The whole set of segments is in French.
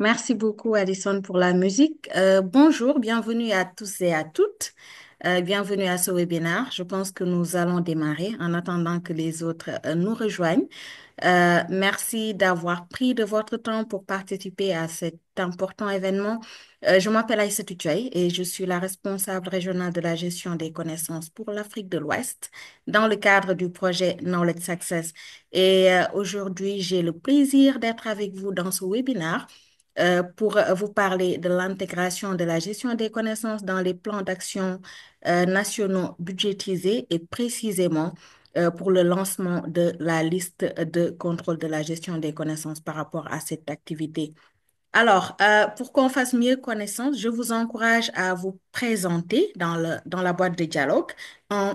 Merci beaucoup, Alison, pour la musique. Bonjour, bienvenue à tous et à toutes. Bienvenue à ce webinaire. Je pense que nous allons démarrer en attendant que les autres nous rejoignent. Merci d'avoir pris de votre temps pour participer à cet important événement. Je m'appelle Aïssatou Tuaye et je suis la responsable régionale de la gestion des connaissances pour l'Afrique de l'Ouest dans le cadre du projet Knowledge Success. Et aujourd'hui, j'ai le plaisir d'être avec vous dans ce webinaire pour vous parler de l'intégration de la gestion des connaissances dans les plans d'action nationaux budgétisés et précisément pour le lancement de la liste de contrôle de la gestion des connaissances par rapport à cette activité. Alors, pour qu'on fasse mieux connaissance, je vous encourage à vous présenter dans la boîte de dialogue en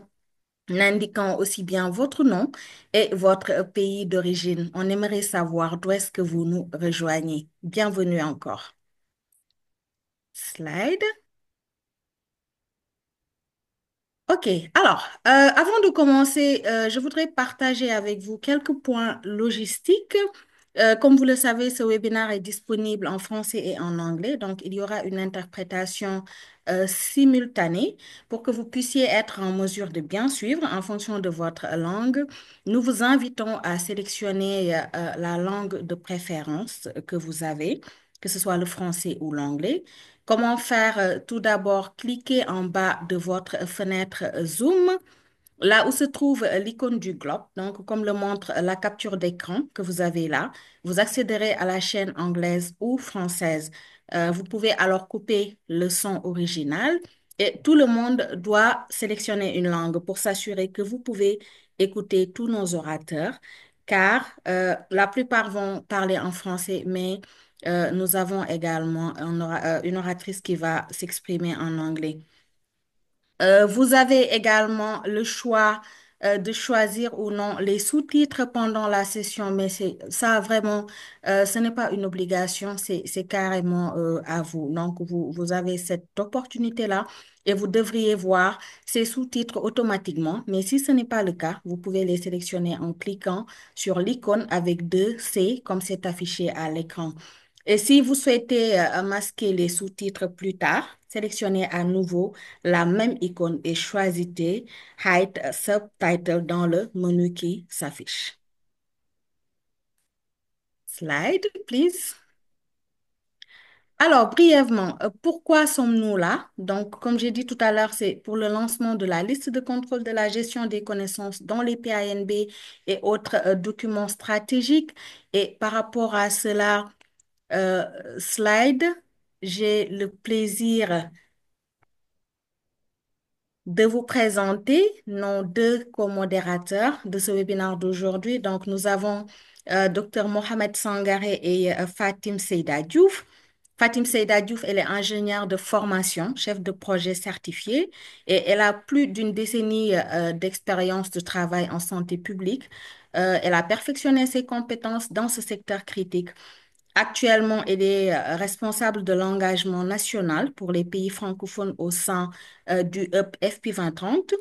indiquant aussi bien votre nom et votre pays d'origine. On aimerait savoir d'où est-ce que vous nous rejoignez. Bienvenue encore. Slide. OK, alors, avant de commencer, je voudrais partager avec vous quelques points logistiques. Comme vous le savez, ce webinaire est disponible en français et en anglais, donc il y aura une interprétation simultanée pour que vous puissiez être en mesure de bien suivre en fonction de votre langue. Nous vous invitons à sélectionner la langue de préférence que vous avez, que ce soit le français ou l'anglais. Comment faire? Tout d'abord, cliquez en bas de votre fenêtre Zoom, là où se trouve l'icône du globe. Donc, comme le montre la capture d'écran que vous avez là, vous accéderez à la chaîne anglaise ou française. Vous pouvez alors couper le son original et tout le monde doit sélectionner une langue pour s'assurer que vous pouvez écouter tous nos orateurs, car la plupart vont parler en français, mais nous avons également une oratrice qui va s'exprimer en anglais. Vous avez également le choix de choisir ou non les sous-titres pendant la session, mais c'est ça vraiment, ce n'est pas une obligation, c'est carrément à vous. Donc, vous avez cette opportunité-là et vous devriez voir ces sous-titres automatiquement. Mais si ce n'est pas le cas, vous pouvez les sélectionner en cliquant sur l'icône avec deux C, comme c'est affiché à l'écran. Et si vous souhaitez masquer les sous-titres plus tard, sélectionnez à nouveau la même icône et choisissez Hide Subtitle dans le menu qui s'affiche. Slide, please. Alors, brièvement, pourquoi sommes-nous là? Donc, comme j'ai dit tout à l'heure, c'est pour le lancement de la liste de contrôle de la gestion des connaissances dans les PANB et autres documents stratégiques. Et par rapport à cela, euh, slide, j'ai le plaisir de vous présenter nos deux co-modérateurs de ce webinaire d'aujourd'hui. Donc, nous avons Dr Mohamed Sangaré et Fatim Seyda Diouf. Fatim Seyda Diouf, elle est ingénieure de formation, chef de projet certifié, et elle a plus d'une décennie d'expérience de travail en santé publique. Elle a perfectionné ses compétences dans ce secteur critique. Actuellement, elle est responsable de l'engagement national pour les pays francophones au sein du hub FP 2030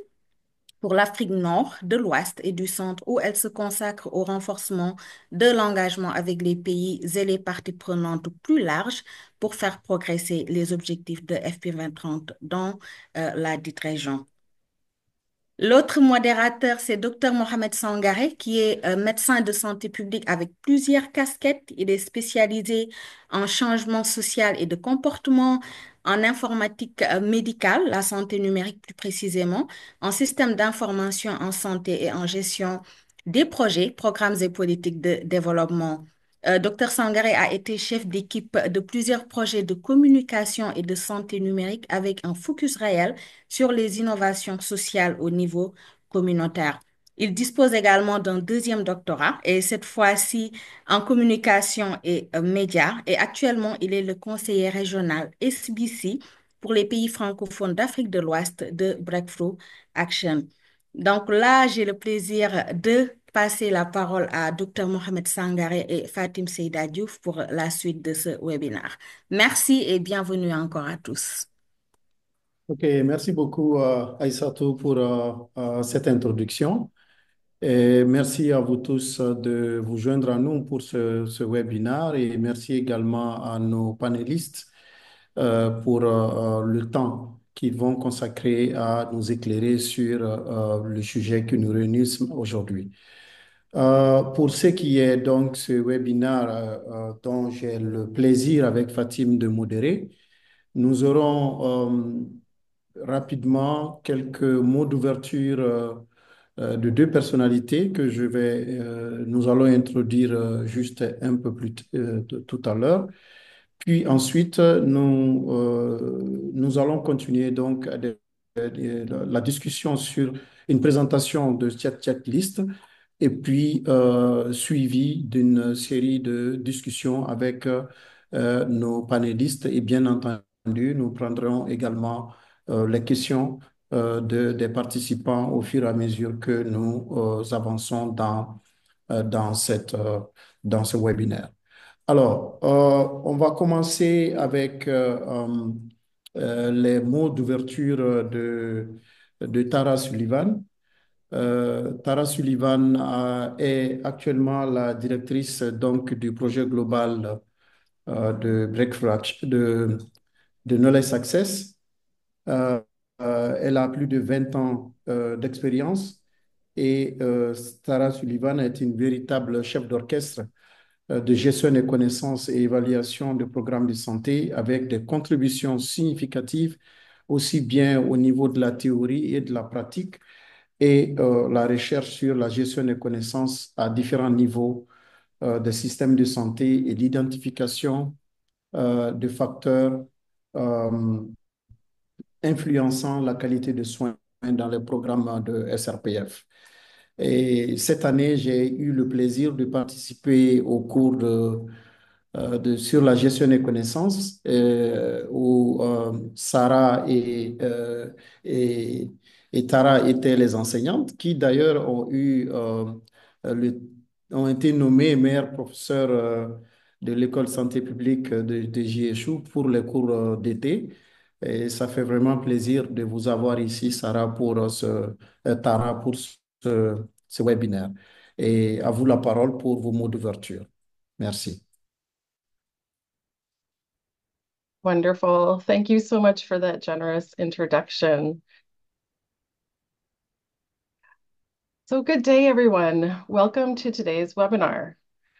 pour l'Afrique Nord, de l'Ouest et du Centre, où elle se consacre au renforcement de l'engagement avec les pays et les parties prenantes plus larges pour faire progresser les objectifs de FP 2030 dans la dite région. L'autre modérateur, c'est Dr Mohamed Sangaré, qui est médecin de santé publique avec plusieurs casquettes. Il est spécialisé en changement social et de comportement, en informatique médicale, la santé numérique plus précisément, en système d'information en santé et en gestion des projets, programmes et politiques de développement. Dr Sangaré a été chef d'équipe de plusieurs projets de communication et de santé numérique avec un focus réel sur les innovations sociales au niveau communautaire. Il dispose également d'un deuxième doctorat et cette fois-ci en communication et médias. Et actuellement, il est le conseiller régional SBC pour les pays francophones d'Afrique de l'Ouest de Breakthrough Action. Donc là, j'ai le plaisir de passer la parole à Dr Mohamed Sangaré et Fatim Seyda Diouf pour la suite de ce webinaire. Merci et bienvenue encore à tous. Ok, merci beaucoup Aïssatou pour cette introduction. Et merci à vous tous de vous joindre à nous pour ce webinaire et merci également à nos panélistes pour le temps qu'ils vont consacrer à nous éclairer sur le sujet qui nous réunit aujourd'hui. Pour ce qui est donc ce webinaire dont j'ai le plaisir avec Fatim de modérer, nous aurons rapidement quelques mots d'ouverture de deux personnalités que nous allons introduire juste un peu tout à l'heure. Puis ensuite, nous allons continuer donc la discussion sur une présentation de cette checklist et puis suivi d'une série de discussions avec nos panélistes et bien entendu, nous prendrons également les questions des participants au fur et à mesure que nous avançons dans ce webinaire. Alors, on va commencer avec les mots d'ouverture de Tara Sullivan. Tara Sullivan est actuellement la directrice donc, du projet global de Breakthrough, de Knowledge Access. Euh, Elle a plus de 20 ans d'expérience et Tara Sullivan est une véritable chef d'orchestre de gestion des connaissances et évaluation de programmes de santé avec des contributions significatives aussi bien au niveau de la théorie et de la pratique et la recherche sur la gestion des connaissances à différents niveaux des systèmes de santé et l'identification de facteurs euh, influençant la qualité de soins dans les programmes de SRPF. Et cette année, j'ai eu le plaisir de participer au cours sur la gestion des connaissances où Sarah et, et Tara étaient les enseignantes qui d'ailleurs le- ont été nommées meilleures professeurs de l'école santé publique de JSU pour les cours d'été. Et ça fait vraiment plaisir de vous avoir ici, Sarah, Tara, pour ce webinaire. Et à vous la parole pour vos mots d'ouverture. Merci. Wonderful. Thank you so much for that generous introduction. So, good day, everyone. Welcome to today's webinar.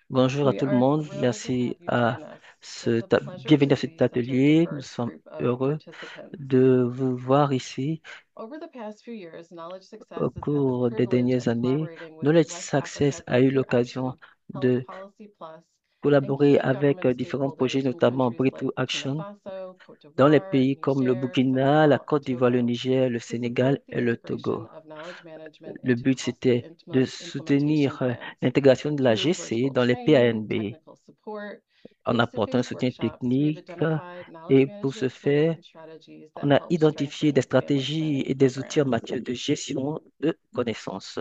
Bonjour à We tout le are monde. thrilled to Merci have you à join us. It's a pleasure bienvenue to à cet see such a atelier. Nous diverse sommes group of heureux participants. de vous voir ici. Over the past few years, Knowledge Au Success has had the cours des privilege of dernières années, collaborating with Knowledge West Africa Success a eu Breakthrough l'occasion Action, Health de Policy Plus, and collaborer key avec government différents projets, stakeholders from notamment countries like Breakthrough Burkina Action, Faso, Cote dans les d'Ivoire, pays comme le Niger, Burkina, la Senegal, Côte and d'Ivoire, le Togo, Niger, le to Sénégal support the et le Togo. integration of knowledge management Le into but, c'était de implementation soutenir plans, l'intégration de la through GC virtual dans les training, PANB technical support, en apportant un face-to-face soutien workshops. We have technique. identified knowledge Et pour ce management tools faire, and strategies that on a help identifié strengthen des family stratégies planning et des outils en programs. matière de gestion de connaissances.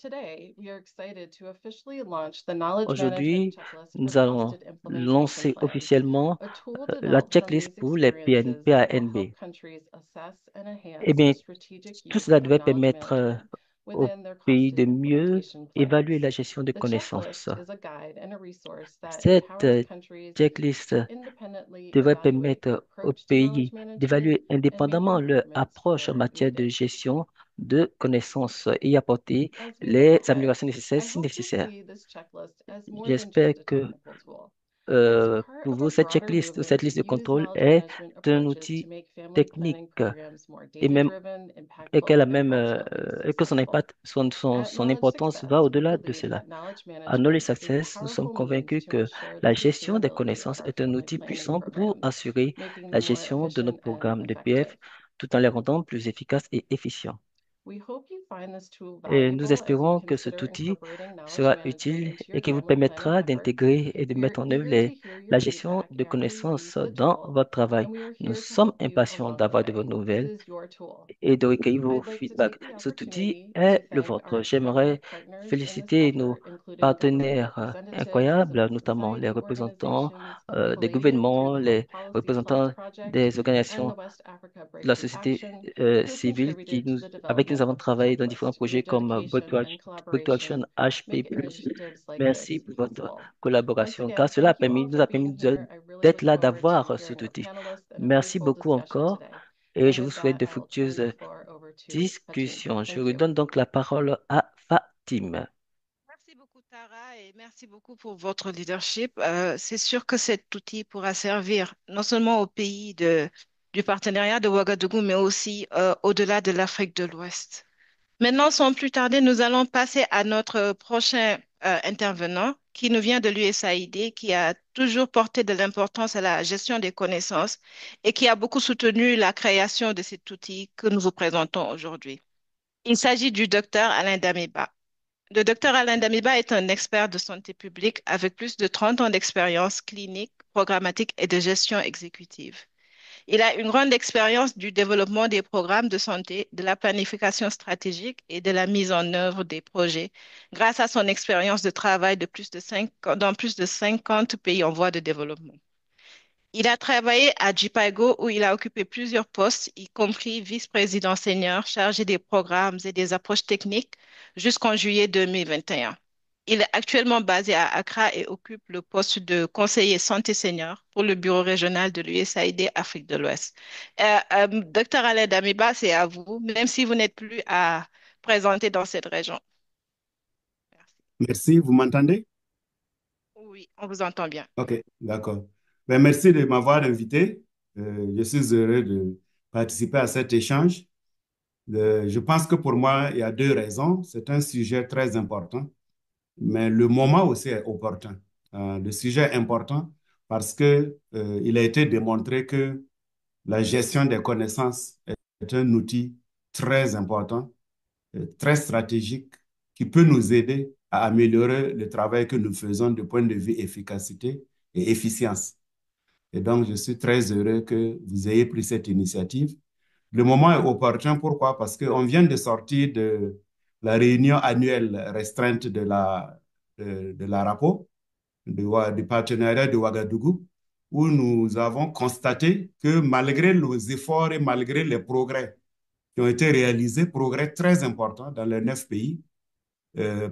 Today, we are excited to officially launch the Knowledge Management Aujourd'hui, Checklist for nous allons Trusted Implementation lancer Plans, officiellement a tool la developed from checklist these pour les experiences that will help PANB. countries assess and Eh enhance the bien, strategic tout use cela of devrait knowledge permettre management au within their pays de costed mieux implementation évaluer plans. la gestion de The connaissances. checklist is a guide and a resource that Cette empowers countries checklist to independently devrait evaluate their permettre aux approach to knowledge pays management d'évaluer and make indépendamment leur improvements approche en where matière de needed. gestion de connaissances et apporter As we look les ahead, améliorations nécessaires I si hope you'll nécessaire. see this checklist as more than J'espère just a que technical tool. It's part pour of a vous, cette broader checklist ou movement cette to liste de use contrôle knowledge est management un approaches to outil make family technique planning programs more et même data-driven, et que impactful, la and même ultimately et que son successful. impact, At son Knowledge importance va Success, we au-delà de believe cela. that knowledge À Knowledge management is a Success, nous sommes powerful means convaincus to que ensure the la gestion des sustainability of connaissances our est un family outil planning puissant pour programs, assurer making la them more gestion de efficient notre and programme de effective. PF tout en les rendant plus efficaces et efficients. We hope you find this tool Et nous valuable as you espérons que cet consider outil incorporating knowledge sera management utile into et your qui vous normal planning permettra efforts. d'intégrer et de We are mettre en œuvre eager to hear your la gestion feedback de after you use connaissances the dans tool, votre travail. and we are Nous here to sommes help you impatients along the d'avoir de vos way. This nouvelles is your tool. et de recueillir vos I'd like to take feedbacks. the Cet outil opportunity to est le thank vôtre. our J'aimerais incredible partners in this féliciter nos effort, including government partenaires representatives, incroyables, civil notamment les society représentants organizations, des collated through gouvernements, the Health les Policy Plus représentants project, des and organisations the West Africa de la Breakthrough société Action, who have civile contributed to the avec qui nous development avons of the travaillé dans différents to your projets comme dedication and Break to Action, collaboration, HP+. making initiatives like Merci this pour votre possible. Once collaboration, car again, cela thank you all nous for a permis being here. I really d'être look là, forward to d'avoir cet hearing our outil. panelists and a Merci fruitful beaucoup discussion encore today. et And je vous with souhaite that, de I'll turn fructueuses the floor over to Fatim. discussions. Je Thank you. redonne donc la parole à Fatim. Merci beaucoup, Tara, et merci beaucoup pour votre leadership. C'est sûr que cet outil pourra servir non seulement au pays du partenariat de Ouagadougou, mais aussi au-delà de l'Afrique de l'Ouest. Maintenant, sans plus tarder, nous allons passer à notre prochain intervenant qui nous vient de l'USAID, qui a toujours porté de l'importance à la gestion des connaissances et qui a beaucoup soutenu la création de cet outil que nous vous présentons aujourd'hui. Il s'agit du docteur Alain Damiba. Le docteur Alain Damiba est un expert de santé publique avec plus de 30 ans d'expérience clinique, programmatique et de gestion exécutive. Il a une grande expérience du développement des programmes de santé, de la planification stratégique et de la mise en œuvre des projets grâce à son expérience de travail dans plus de 50 pays en voie de développement. Il a travaillé à Jipago où il a occupé plusieurs postes, y compris vice-président senior chargé des programmes et des approches techniques jusqu'en juillet 2021. Il est actuellement basé à Accra et occupe le poste de conseiller santé senior pour le bureau régional de l'USAID Afrique de l'Ouest. Dr Alain Damiba, c'est à vous, même si vous n'êtes plus à présenter dans cette région. Merci. Merci, vous m'entendez? Oui, on vous entend bien. Ok, d'accord. Ben, merci de m'avoir invité. Je suis heureux de participer à cet échange. Je pense que pour moi, il y a deux raisons. C'est un sujet très important, mais le moment aussi est opportun. Le sujet est important parce que, il a été démontré que la gestion des connaissances est un outil très important, très stratégique, qui peut nous aider à améliorer le travail que nous faisons du point de vue efficacité et efficience. Et donc, je suis très heureux que vous ayez pris cette initiative. Le moment est opportun, pourquoi? Parce qu'on vient de sortir de la réunion annuelle restreinte de la RAPO, du partenariat de Ouagadougou, où nous avons constaté que malgré nos efforts et malgré les progrès qui ont été réalisés, progrès très importants dans les 9 pays,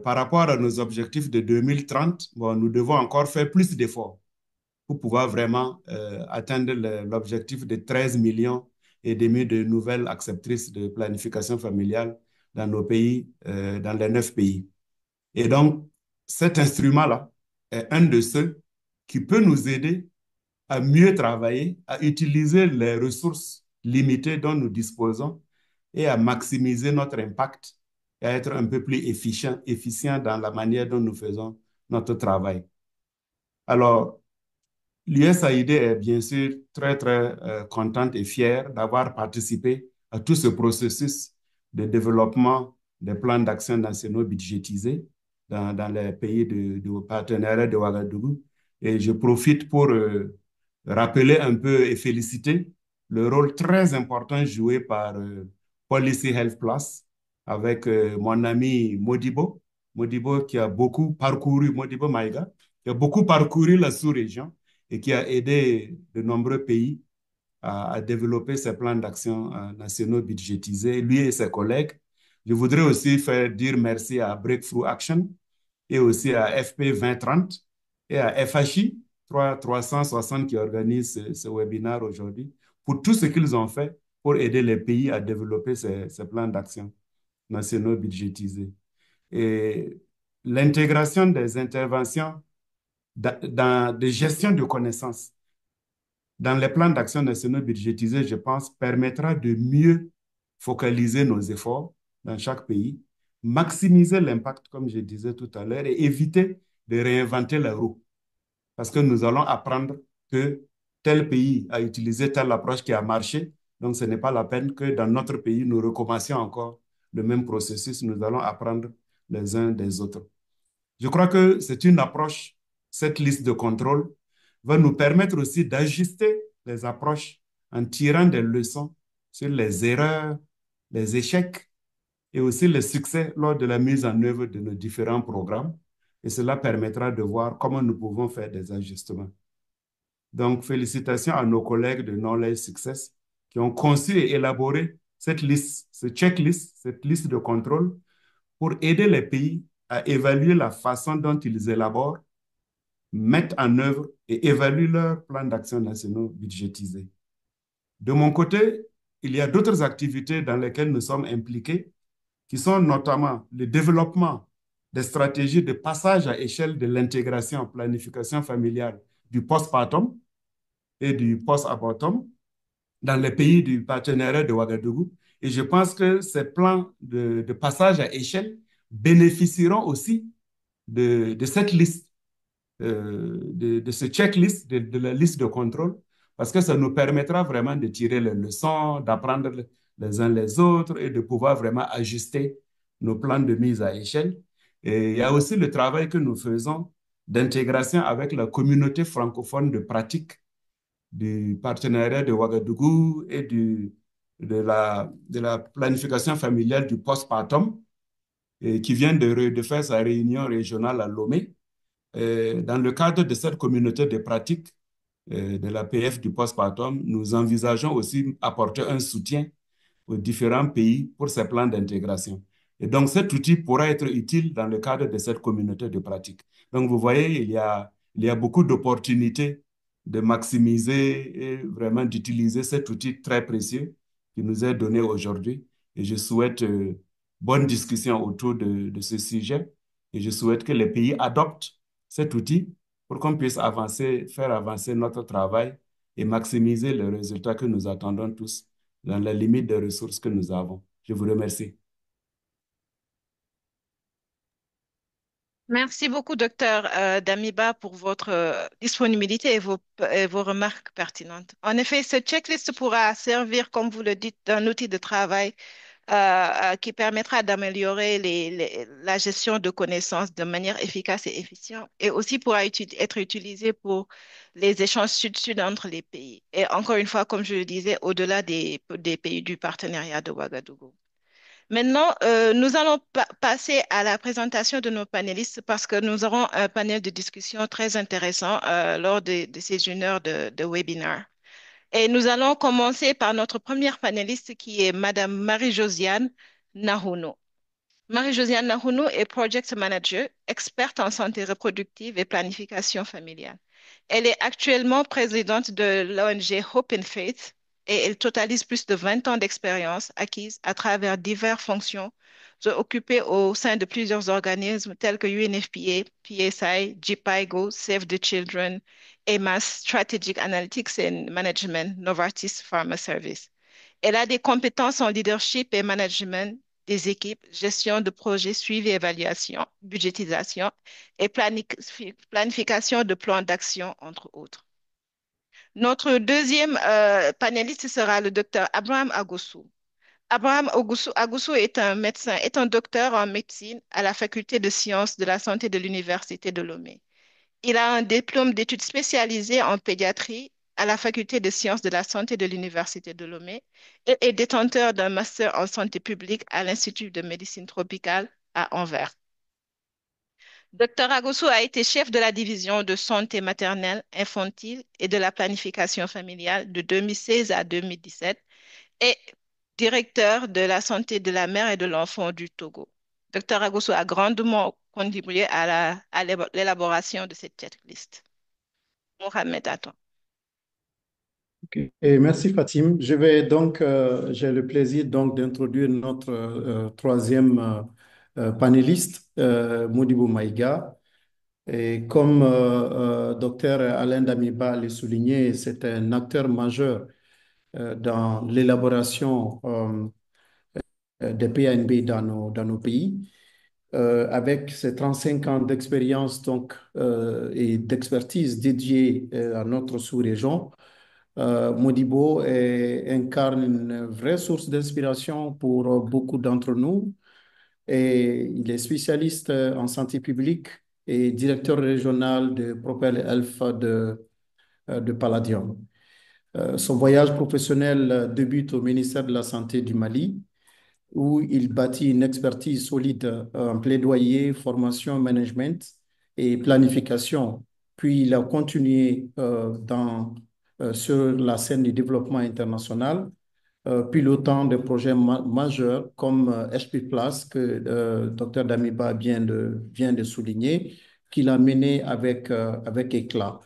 par rapport à nos objectifs de 2030, bon, nous devons encore faire plus d'efforts pour pouvoir vraiment atteindre l'objectif de 13 millions et demi de nouvelles acceptrices de planification familiale dans nos pays, dans les 9 pays. Et donc, cet instrument-là est un de ceux qui peut nous aider à mieux travailler, à utiliser les ressources limitées dont nous disposons et à maximiser notre impact et à être un peu plus efficient dans la manière dont nous faisons notre travail. Alors, l'USAID est bien sûr très, très contente et fière d'avoir participé à tout ce processus de développement des plans d'action nationaux budgétisés dans les pays du partenariat de Ouagadougou. Et je profite pour rappeler un peu et féliciter le rôle très important joué par Policy Health Plus avec mon ami Modibo. Modibo qui a beaucoup parcouru, Modibo Maïga, qui a beaucoup parcouru la sous-région et qui a aidé de nombreux pays à développer ces plans d'action nationaux budgétisés, lui et ses collègues. Je voudrais aussi dire merci à Breakthrough Action et aussi à FP 2030 et à FHI 360 qui organise ce webinaire aujourd'hui pour tout ce qu'ils ont fait pour aider les pays à développer ces plans d'action nationaux budgétisés. Et l'intégration des interventions de gestion de connaissances dans les plans d'action nationaux budgétisés, je pense, permettra de mieux focaliser nos efforts dans chaque pays, maximiser l'impact, comme je disais tout à l'heure, et éviter de réinventer la roue. Parce que nous allons apprendre que tel pays a utilisé telle approche qui a marché, donc ce n'est pas la peine que dans notre pays, nous recommencions encore le même processus. Nous allons apprendre les uns des autres. Je crois que c'est une approche, cette liste de contrôle va nous permettre aussi d'ajuster les approches en tirant des leçons sur les erreurs, les échecs et aussi les succès lors de la mise en œuvre de nos différents programmes. Et cela permettra de voir comment nous pouvons faire des ajustements. Donc, félicitations à nos collègues de Knowledge Success qui ont conçu et élaboré cette liste, ce checklist, cette liste de contrôle pour aider les pays à évaluer la façon dont ils élaborent, mettent en œuvre et évaluent leurs plans d'action nationaux budgétisés. De mon côté, il y a d'autres activités dans lesquelles nous sommes impliqués, qui sont notamment le développement des stratégies de passage à échelle de l'intégration en planification familiale du postpartum et du post-abortum dans les pays du partenariat de Ouagadougou. Et je pense que ces plans de passage à échelle bénéficieront aussi de cette liste, de ce checklist, de la liste de contrôle, parce que ça nous permettra vraiment de tirer les leçons, d'apprendre les uns les autres et de pouvoir vraiment ajuster nos plans de mise à échelle. Et il y a aussi le travail que nous faisons d'intégration avec la communauté francophone de pratique du partenariat de Ouagadougou et de la planification familiale du postpartum, qui vient de faire sa réunion régionale à Lomé. Dans le cadre de cette communauté de pratique de la PF du postpartum, nous envisageons aussi apporter un soutien aux différents pays pour ces plans d'intégration. Et donc, cet outil pourra être utile dans le cadre de cette communauté de pratique. Donc, vous voyez, il y a beaucoup d'opportunités de maximiser et vraiment d'utiliser cet outil très précieux qui nous est donné aujourd'hui. Et je souhaite bonne discussion autour de ce sujet. Et je souhaite que les pays adoptent cet outil pour qu'on puisse avancer, faire avancer notre travail et maximiser les résultats que nous attendons tous dans la limite des ressources que nous avons. Je vous remercie. Merci beaucoup, docteur Damiba, pour votre disponibilité et vos remarques pertinentes. En effet, ce checklist pourra servir, comme vous le dites, d'un outil de travail qui permettra d'améliorer la gestion de connaissances de manière efficace et efficiente et aussi pourra être utilisé pour les échanges sud-sud entre les pays. Et encore une fois, comme je le disais, au-delà des pays du partenariat de Ouagadougou. Maintenant, nous allons passer à la présentation de nos panélistes parce que nous aurons un panel de discussion très intéressant lors de ces 1 heure de webinaire. Et nous allons commencer par notre première panéliste qui est Madame Marie-Josiane Nahuno. Marie-Josiane Nahuno est Project Manager, experte en santé reproductive et planification familiale. Elle est actuellement présidente de l'ONG Hope and Faith et elle totalise plus de 20 ans d'expérience acquise à travers diverses fonctions occupées au sein de plusieurs organismes tels que UNFPA, PSI, GPIGO, Save the Children, EMAS, Strategic Analytics and Management, Novartis Pharma Service. Elle a des compétences en leadership et management des équipes, gestion de projets, suivi, évaluation, budgétisation et planification de plans d'action, entre autres. Notre deuxième panéliste sera le docteur Abraham Agoussou. Abraham Agoussou est un médecin, est un docteur en médecine à la faculté de sciences de la santé de l'Université de Lomé. Il a un diplôme d'études spécialisées en pédiatrie à la faculté de sciences de la santé de l'Université de Lomé et est détenteur d'un master en santé publique à l'Institut de médecine tropicale à Anvers. Dr Agosso a été chef de la division de santé maternelle, infantile et de la planification familiale de 2016 à 2017 et directeur de la santé de la mère et de l'enfant du Togo. Dr Agosso a grandement contribué à l'élaboration de cette checklist. Mohamed, à toi. Ok. Et merci Fatim. Je vais donc, j'ai le plaisir donc d'introduire notre troisième panéliste, Modibo Maïga. Et comme docteur Alain Damiba l'a souligné, c'est un acteur majeur dans l'élaboration des PNB dans nos pays. Avec ses 35 ans d'expérience donc, et d'expertise dédiée à notre sous-région, Modibo incarne une vraie source d'inspiration pour beaucoup d'entre nous et il est spécialiste en santé publique et directeur régional de Propel Health de Palladium. Son voyage professionnel débute au ministère de la Santé du Mali, où il bâtit une expertise solide en plaidoyer, formation, management et planification. Puis il a continué sur la scène du développement international pilotant des projets majeurs comme HP Plus que Dr Damiba vient de souligner, qu'il a mené avec éclat.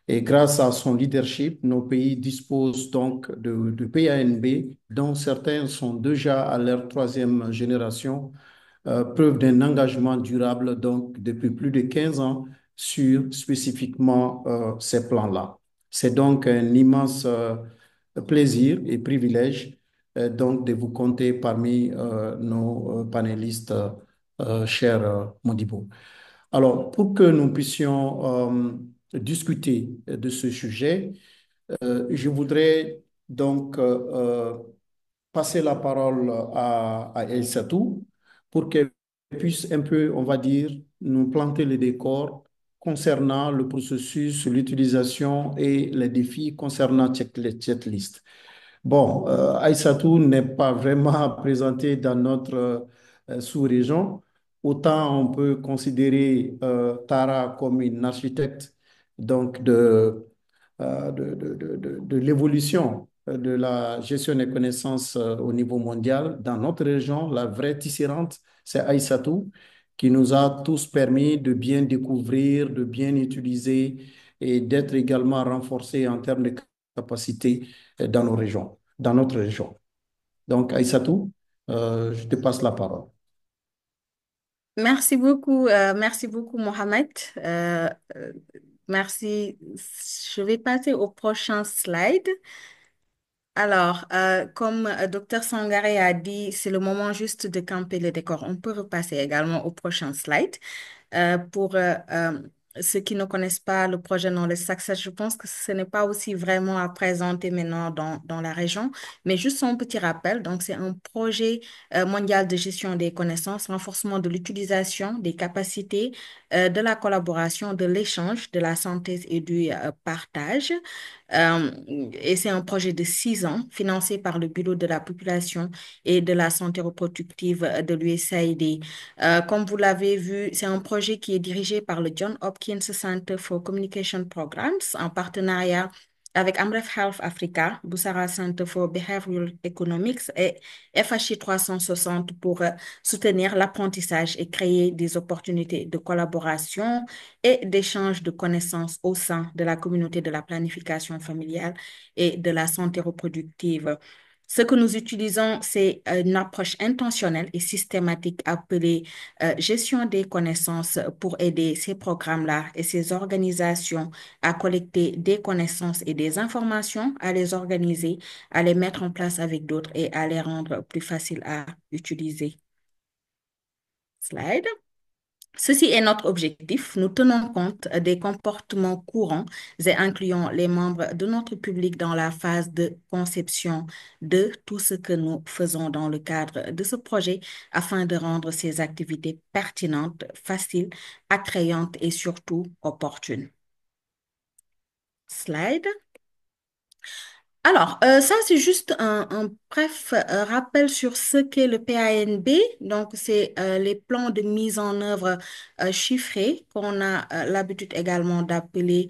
Et grâce à son leadership, nos pays disposent donc de PANB, dont certains sont déjà à leur troisième génération, preuve d'un engagement durable donc depuis plus de 15 ans sur spécifiquement ces plans-là. C'est donc un immense plaisir et privilège donc de vous compter parmi nos panélistes, cher Modibo. Alors, pour que nous puissions discuter de ce sujet, je voudrais donc passer la parole à Aïssatou pour qu'elle puisse un peu, on va dire, nous planter le décor concernant le processus, l'utilisation et les défis concernant cette checklist. Bon, Aïssatou n'est pas vraiment présenté dans notre sous-région. Autant on peut considérer Tara comme une architecte donc de l'évolution de la gestion des connaissances au niveau mondial. Dans notre région, la vraie tisserante, c'est Aïssatou, qui nous a tous permis de bien découvrir, de bien utiliser et d'être également renforcés en termes de capacité dans nos régions, dans notre région. Donc, Aïssatou, je te passe la parole. Merci beaucoup, Mohamed. Merci. Je vais passer au prochain slide. Alors, comme Dr Sangaré a dit, c'est le moment juste de camper le décor. On peut repasser également au prochain slide. Pour ceux qui ne connaissent pas le projet Knowledge Success, je pense que ce n'est pas aussi vraiment à présenter maintenant dans la région, mais juste un petit rappel. Donc, c'est un projet mondial de gestion des connaissances, renforcement de l'utilisation des capacités, de la collaboration, de l'échange, de la synthèse et du partage. Euh, et c'est un projet de 6 ans financé par le Bureau de la population et de la santé reproductive de l'USAID. Comme vous l'avez vu, c'est un projet qui est dirigé par le John Hopkins Center for Communication Programs en partenariat avec Amref Health Africa, Boussara Center for Behavioral Economics et FHI 360 pour soutenir l'apprentissage et créer des opportunités de collaboration et d'échange de connaissances au sein de la communauté de la planification familiale et de la santé reproductive. Ce que nous utilisons, c'est une approche intentionnelle et systématique appelée gestion des connaissances pour aider ces programmes-là et ces organisations à collecter des connaissances et des informations, à les organiser, à les mettre en place avec d'autres et à les rendre plus faciles à utiliser. Slide. Ceci est notre objectif. Nous tenons compte des comportements courants et incluons les membres de notre public dans la phase de conception de tout ce que nous faisons dans le cadre de ce projet afin de rendre ces activités pertinentes, faciles, attrayantes et surtout opportunes. Slide. Alors, ça, c'est juste un bref rappel sur ce qu'est le PANB. Donc, c'est les plans de mise en œuvre chiffrés qu'on a l'habitude également d'appeler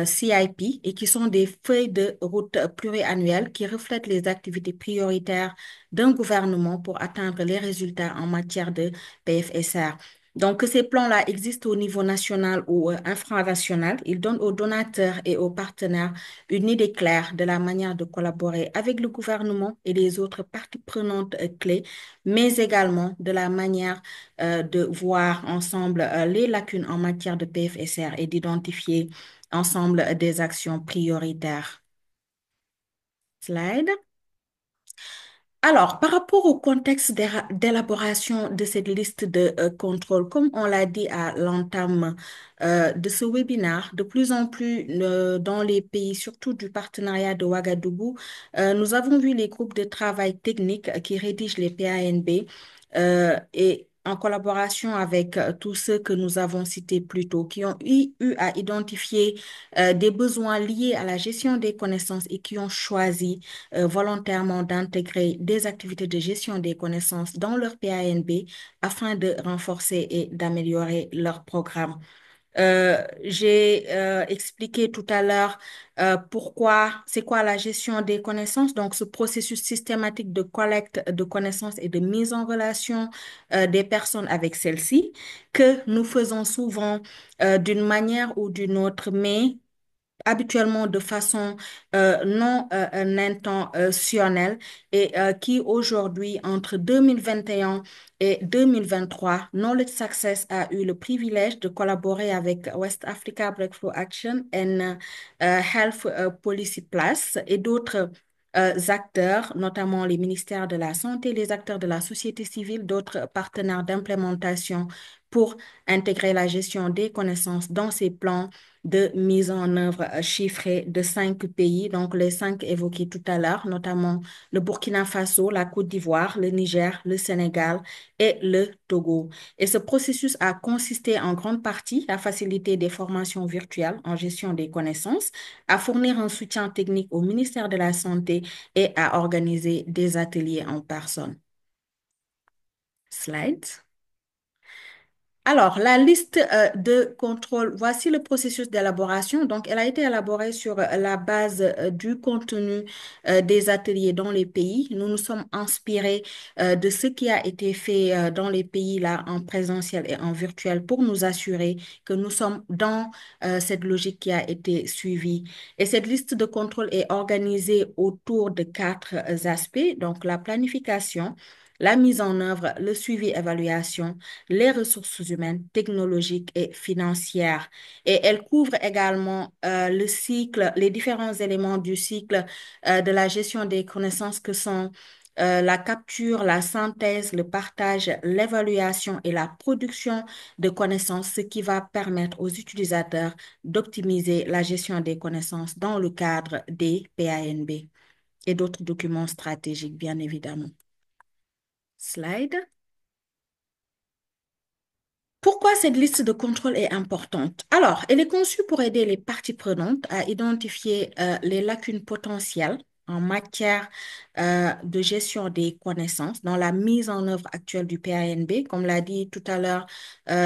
CIP et qui sont des feuilles de route pluriannuelles qui reflètent les activités prioritaires d'un gouvernement pour atteindre les résultats en matière de PFSR. Donc, que ces plans-là existent au niveau national ou infranational, ils donnent aux donateurs et aux partenaires une idée claire de la manière de collaborer avec le gouvernement et les autres parties prenantes clés, mais également de la manière de voir ensemble les lacunes en matière de PFSR et d'identifier ensemble des actions prioritaires. Slide. Alors, par rapport au contexte d'élaboration de cette liste de contrôle, comme on l'a dit à l'entame de ce webinaire, de plus en plus dans les pays, surtout du partenariat de Ouagadougou, nous avons vu les groupes de travail technique qui rédigent les PANB et en collaboration avec tous ceux que nous avons cités plus tôt, qui ont eu à identifier des besoins liés à la gestion des connaissances et qui ont choisi volontairement d'intégrer des activités de gestion des connaissances dans leur PANB afin de renforcer et d'améliorer leur programme. J'ai expliqué tout à l'heure c'est quoi la gestion des connaissances, donc ce processus systématique de collecte de connaissances et de mise en relation des personnes avec celles-ci, que nous faisons souvent d'une manière ou d'une autre, mais habituellement de façon non intentionnelle et qui aujourd'hui, entre 2021 et 2023, Knowledge Success a eu le privilège de collaborer avec West Africa Breakthrough Action and Health Policy Plus et d'autres acteurs, notamment les ministères de la Santé, les acteurs de la société civile, d'autres partenaires d'implémentation pour intégrer la gestion des connaissances dans ces plans de mise en œuvre chiffrée de 5 pays, donc les 5 évoqués tout à l'heure, notamment le Burkina Faso, la Côte d'Ivoire, le Niger, le Sénégal et le Togo. Et ce processus a consisté en grande partie à faciliter des formations virtuelles en gestion des connaissances, à fournir un soutien technique au ministère de la Santé et à organiser des ateliers en personne. Slide. Alors, la liste de contrôle, voici le processus d'élaboration. Donc, elle a été élaborée sur la base du contenu des ateliers dans les pays. Nous nous sommes inspirés de ce qui a été fait dans les pays là en présentiel et en virtuel pour nous assurer que nous sommes dans cette logique qui a été suivie. Et cette liste de contrôle est organisée autour de 4 aspects. Donc, la planification, la mise en œuvre, le suivi, évaluation, les ressources humaines, technologiques et financières. Et elle couvre également le cycle, les différents éléments du cycle de la gestion des connaissances que sont la capture, la synthèse, le partage, l'évaluation et la production de connaissances, ce qui va permettre aux utilisateurs d'optimiser la gestion des connaissances dans le cadre des PANB et d'autres documents stratégiques, bien évidemment. Slide. Pourquoi cette liste de contrôle est importante? Alors, elle est conçue pour aider les parties prenantes à identifier les lacunes potentielles en matière de gestion des connaissances dans la mise en œuvre actuelle du PANB. Comme l'a dit tout à l'heure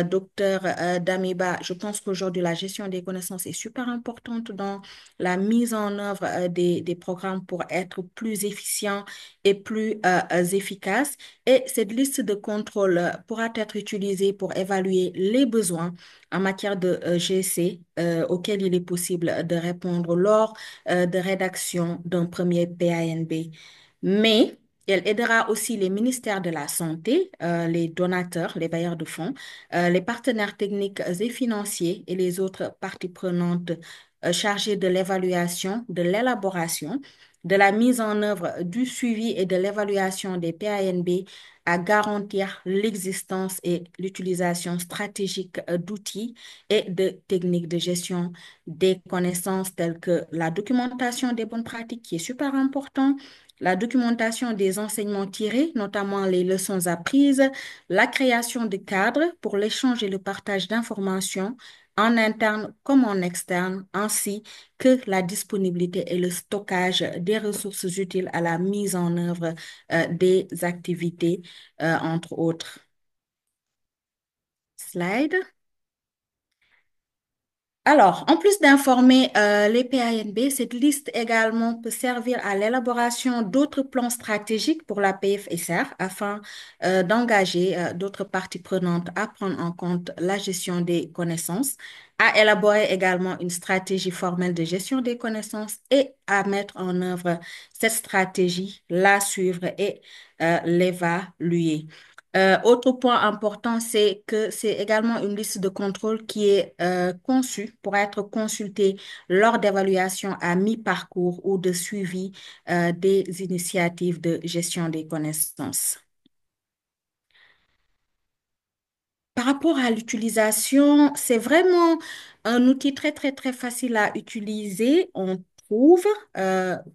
docteur Damiba, je pense qu'aujourd'hui, la gestion des connaissances est super importante dans la mise en œuvre des programmes pour être plus efficients et plus efficaces. Et cette liste de contrôle pourra être utilisée pour évaluer les besoins en matière de GC auxquels il est possible de répondre lors de rédaction d'un premier PANB. Mais elle aidera aussi les ministères de la Santé, les donateurs, les bailleurs de fonds, les partenaires techniques et financiers et les autres parties prenantes chargées de l'évaluation, de l'élaboration, de la mise en œuvre, du suivi et de l'évaluation des PANB à garantir l'existence et l'utilisation stratégique d'outils et de techniques de gestion des connaissances telles que la documentation des bonnes pratiques, qui est super important, la documentation des enseignements tirés, notamment les leçons apprises, la création de cadres pour l'échange et le partage d'informations en interne comme en externe, ainsi que la disponibilité et le stockage des ressources utiles à la mise en œuvre des activités, entre autres. Slide. Alors, en plus d'informer les PANB, cette liste également peut servir à l'élaboration d'autres plans stratégiques pour la PFSR afin d'engager d'autres parties prenantes à prendre en compte la gestion des connaissances, à élaborer également une stratégie formelle de gestion des connaissances et à mettre en œuvre cette stratégie, la suivre et l'évaluer. Autre point important, c'est que c'est également une liste de contrôle qui est conçue pour être consultée lors d'évaluations à mi-parcours ou de suivi des initiatives de gestion des connaissances. Par rapport à l'utilisation, c'est vraiment un outil très, très, très facile à utiliser. On trouve,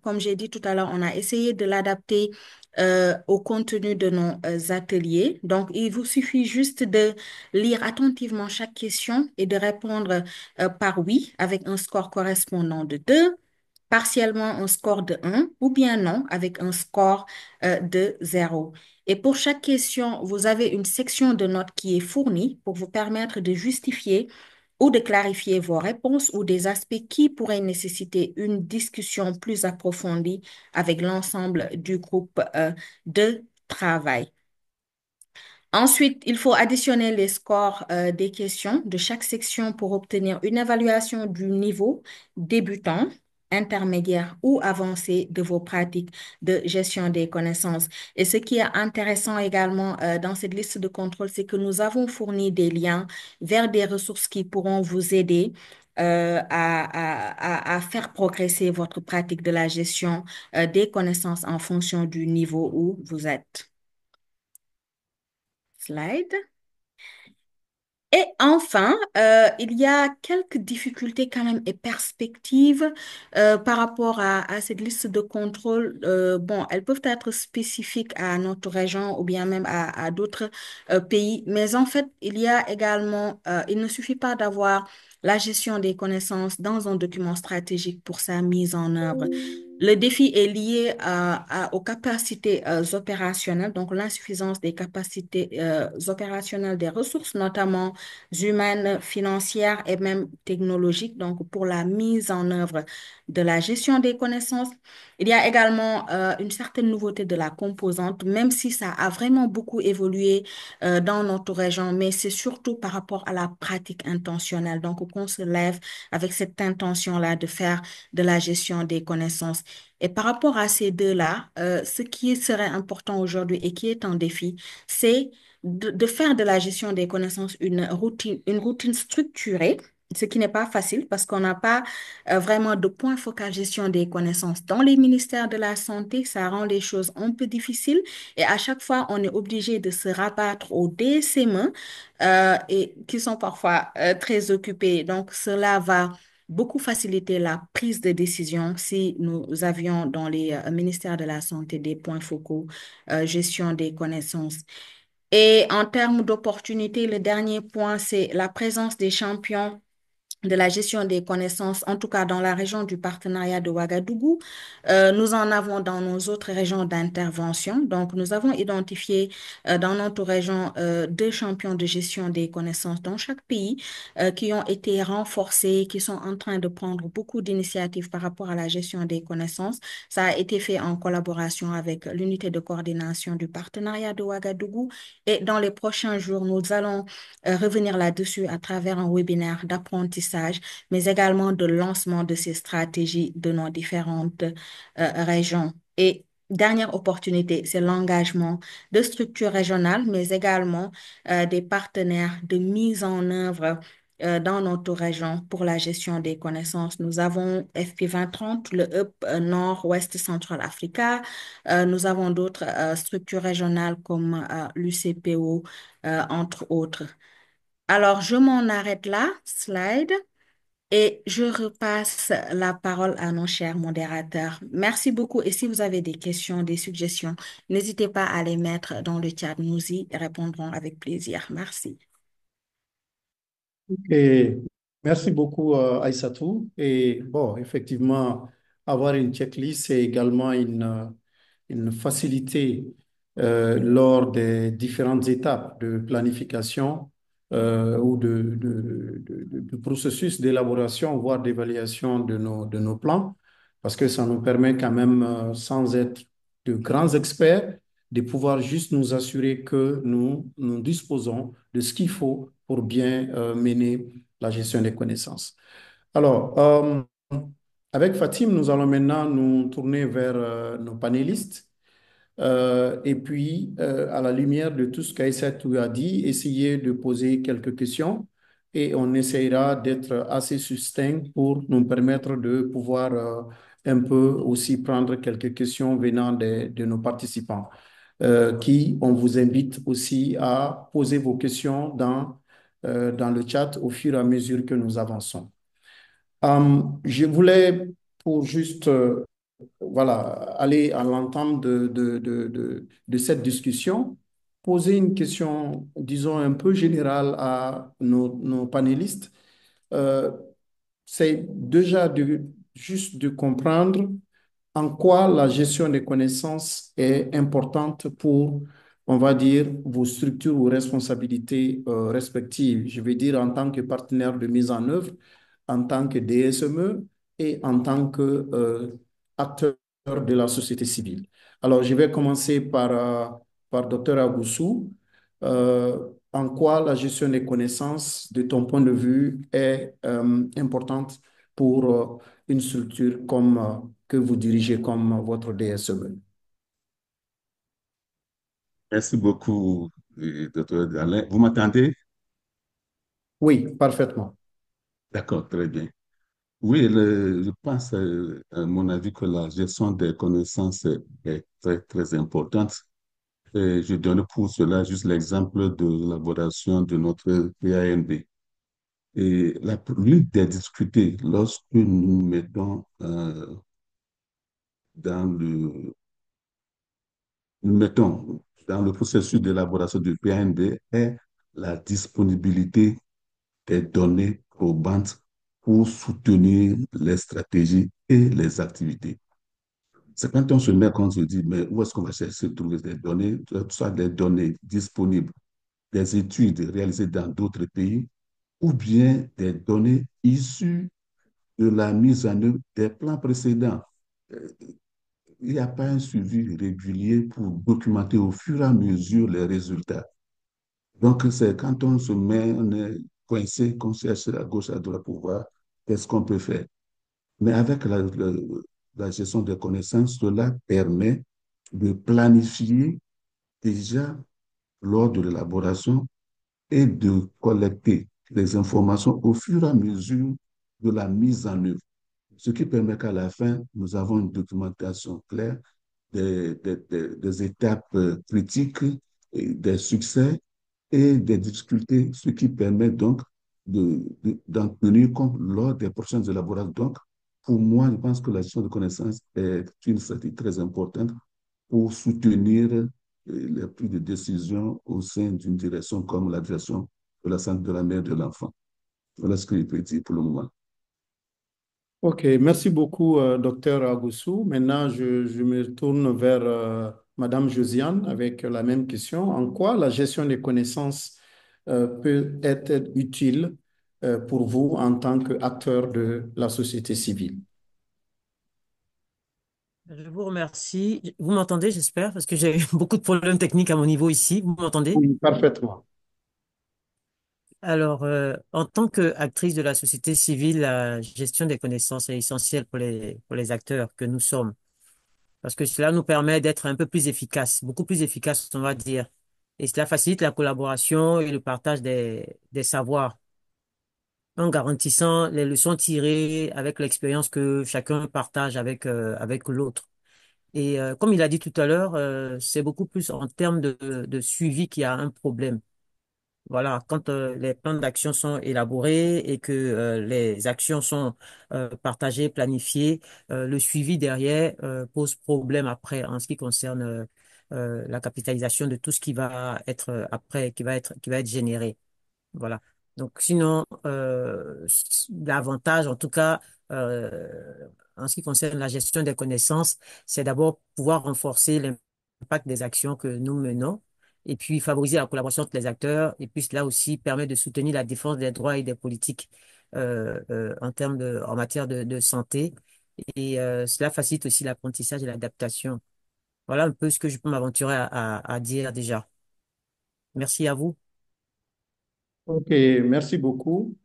comme j'ai dit tout à l'heure, on a essayé de l'adapter au contenu de nos ateliers. Donc, il vous suffit juste de lire attentivement chaque question et de répondre par oui avec un score correspondant de 2, partiellement un score de 1 ou bien non avec un score de 0. Et pour chaque question, vous avez une section de notes qui est fournie pour vous permettre de justifier ou de clarifier vos réponses ou des aspects qui pourraient nécessiter une discussion plus approfondie avec l'ensemble du groupe de travail. Ensuite, il faut additionner les scores des questions de chaque section pour obtenir une évaluation du niveau débutant, intermédiaire ou avancé de vos pratiques de gestion des connaissances. Et ce qui est intéressant également dans cette liste de contrôle, c'est que nous avons fourni des liens vers des ressources qui pourront vous aider à faire progresser votre pratique de la gestion des connaissances en fonction du niveau où vous êtes. Slide. Et enfin, il y a quelques difficultés quand même et perspectives par rapport à cette liste de contrôle. Bon, elles peuvent être spécifiques à notre région ou bien même à d'autres pays, mais en fait, il y a également, il ne suffit pas d'avoir la gestion des connaissances dans un document stratégique pour sa mise en œuvre. Le défi est lié aux capacités opérationnelles, donc l'insuffisance des capacités opérationnelles des ressources, notamment humaines, financières et même technologiques, donc pour la mise en œuvre de la gestion des connaissances. Il y a également une certaine nouveauté de la composante, même si ça a vraiment beaucoup évolué dans notre région, mais c'est surtout par rapport à la pratique intentionnelle. Donc, qu'on se lève avec cette intention-là de faire de la gestion des connaissances. Et par rapport à ces deux-là, ce qui serait important aujourd'hui et qui est un défi, c'est de faire de la gestion des connaissances une routine structurée, ce qui n'est pas facile parce qu'on n'a pas vraiment de point focal gestion des connaissances. Dans les ministères de la Santé, ça rend les choses un peu difficiles et à chaque fois, on est obligé de se rabattre aux DSME et qui sont parfois très occupés. Donc, cela va beaucoup faciliter la prise de décision si nous avions dans les ministères de la Santé des points focaux, gestion des connaissances. Et en termes d'opportunités, le dernier point, c'est la présence des champions de la gestion des connaissances, en tout cas dans la région du partenariat de Ouagadougou. Nous en avons dans nos autres régions d'intervention. Donc, nous avons identifié dans notre région deux champions de gestion des connaissances dans chaque pays qui ont été renforcés, qui sont en train de prendre beaucoup d'initiatives par rapport à la gestion des connaissances. Ça a été fait en collaboration avec l'unité de coordination du partenariat de Ouagadougou. Et dans les prochains jours, nous allons revenir là-dessus à travers un webinaire d'apprentissage, mais également de lancement de ces stratégies de nos différentes régions. Et dernière opportunité, c'est l'engagement de structures régionales, mais également des partenaires de mise en œuvre dans notre région pour la gestion des connaissances. Nous avons FP 2030, le Hub Nord-Ouest Central Africa. Nous avons d'autres structures régionales comme l'UCPO, entre autres. Alors, je m'en arrête là, slide, et je repasse la parole à nos chers modérateurs. Merci beaucoup. Et si vous avez des questions, des suggestions, n'hésitez pas à les mettre dans le chat. Nous y répondrons avec plaisir. Merci. Et merci beaucoup, Aïssatou. Et bon, effectivement, avoir une checklist, c'est également une facilité lors des différentes étapes de planification ou de processus d'élaboration, voire d'évaluation de nos plans, parce que ça nous permet quand même, sans être de grands experts, de pouvoir juste nous assurer que nous disposons de ce qu'il faut pour bien mener la gestion des connaissances. Alors, avec Fatim, nous allons maintenant nous tourner vers nos panélistes. Et puis, à la lumière de tout ce qu'Aïssatou a dit, essayer de poser quelques questions et on essayera d'être assez succinct pour nous permettre de pouvoir un peu aussi prendre quelques questions venant de nos participants, qui, on vous invite aussi à poser vos questions dans le chat au fur et à mesure que nous avançons. Je voulais, pour juste voilà, aller à l'entame de cette discussion, poser une question, disons, un peu générale à nos panélistes. Euh, c'est déjà juste de comprendre en quoi la gestion des connaissances est importante pour on va dire, vos structures ou responsabilités respectives. Je veux dire en tant que partenaire de mise en œuvre, en tant que DSME et en tant que acteur de la société civile. Alors, je vais commencer par Dr. Aboussou. En quoi la gestion des connaissances, de ton point de vue, est importante pour une structure comme, que vous dirigez comme votre DSME? Merci beaucoup, docteur Alain. Vous m'entendez? Oui, parfaitement. D'accord, très bien. Oui, je pense, à mon avis, que la gestion des connaissances est très, très importante. Et je donne pour cela juste l'exemple de l'élaboration de notre PANB. Et l'une des difficultés lorsque nous nous mettons dans nous mettons dans le processus d'élaboration du PANB est la disponibilité des données probantes pour soutenir les stratégies et les activités. C'est quand on se met, qu'on se dit, mais où est-ce qu'on va chercher trouver des données, soit des données disponibles, des études réalisées dans d'autres pays, ou bien des données issues de la mise en œuvre des plans précédents. Euh, Il n'y a pas un suivi régulier pour documenter au fur et à mesure les résultats. Donc, c'est quand on se met, on est coincé, qu'on cherche à gauche, à droite pour voir qu'est-ce qu'on peut faire. Mais avec la gestion des connaissances, cela permet de planifier déjà lors de l'élaboration et de collecter les informations au fur et à mesure de la mise en œuvre. Ce qui permet qu'à la fin, nous avons une documentation claire des étapes critiques, et des succès et des difficultés, ce qui permet donc d'en tenir compte lors des prochaines élaborations. Donc, pour moi, je pense que la gestion de connaissances est une stratégie très importante pour soutenir les prises de décision au sein d'une direction comme la direction de la santé de la mère et de l'enfant. Voilà ce que je peux dire pour le moment. OK, merci beaucoup, docteur Agoussou. Maintenant, je me tourne vers Madame Josiane avec la même question. En quoi la gestion des connaissances peut être utile pour vous en tant qu'acteur de la société civile? Je vous remercie. Vous m'entendez, j'espère, parce que j'ai beaucoup de problèmes techniques à mon niveau ici. Vous m'entendez? Oui, parfaitement. Alors, en tant qu'actrice de la société civile, la gestion des connaissances est essentielle pour les acteurs que nous sommes, parce que cela nous permet d'être un peu plus efficaces, beaucoup plus efficaces, on va dire. Et cela facilite la collaboration et le partage des savoirs, en garantissant les leçons tirées avec l'expérience que chacun partage avec l'autre. Et comme il a dit tout à l'heure, c'est beaucoup plus en termes de suivi qu'il y a un problème. Voilà, quand les plans d'action sont élaborés et que les actions sont partagées, planifiées, le suivi derrière pose problème après en ce qui concerne la capitalisation de tout ce qui va être après, qui va être généré. Voilà. Donc, sinon, l'avantage, en tout cas, en ce qui concerne la gestion des connaissances, c'est d'abord pouvoir renforcer l'impact des actions que nous menons et puis favoriser la collaboration entre les acteurs. Et puis, cela aussi permet de soutenir la défense des droits et des politiques en matière de santé. Et cela facilite aussi l'apprentissage et l'adaptation. Voilà un peu ce que je peux m'aventurer à dire déjà. Merci à vous. OK, merci beaucoup.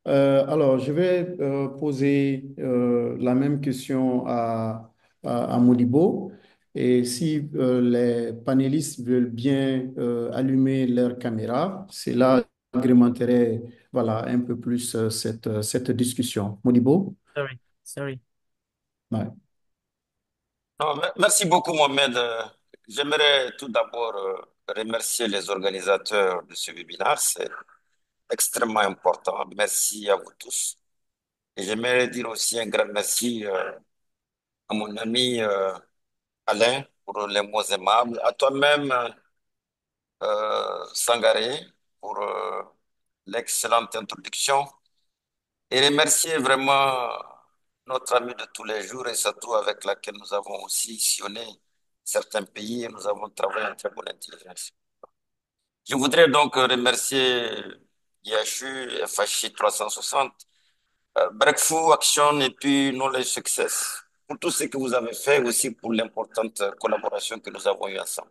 Alors, je vais poser la même question à Modibo. Et si les panélistes veulent bien allumer leur caméra, cela agrémenterait voilà, un peu plus cette discussion. Modibo? Sorry, sorry. Ouais. Non, merci beaucoup, Mohamed. J'aimerais tout d'abord remercier les organisateurs de ce webinaire. C'est extrêmement important. Merci à vous tous. Et j'aimerais dire aussi un grand merci à mon ami Alain pour les mots aimables, à toi-même, Sangaré, pour l'excellente introduction. Et remercier vraiment notre ami de tous les jours et surtout avec laquelle nous avons aussi sillonné certains pays et nous avons travaillé en très bonne intelligence. Je voudrais donc remercier IHU, FHI 360, Breakthrough Action et puis Knowledge Success pour tout ce que vous avez fait, aussi pour l'importante collaboration que nous avons eue ensemble.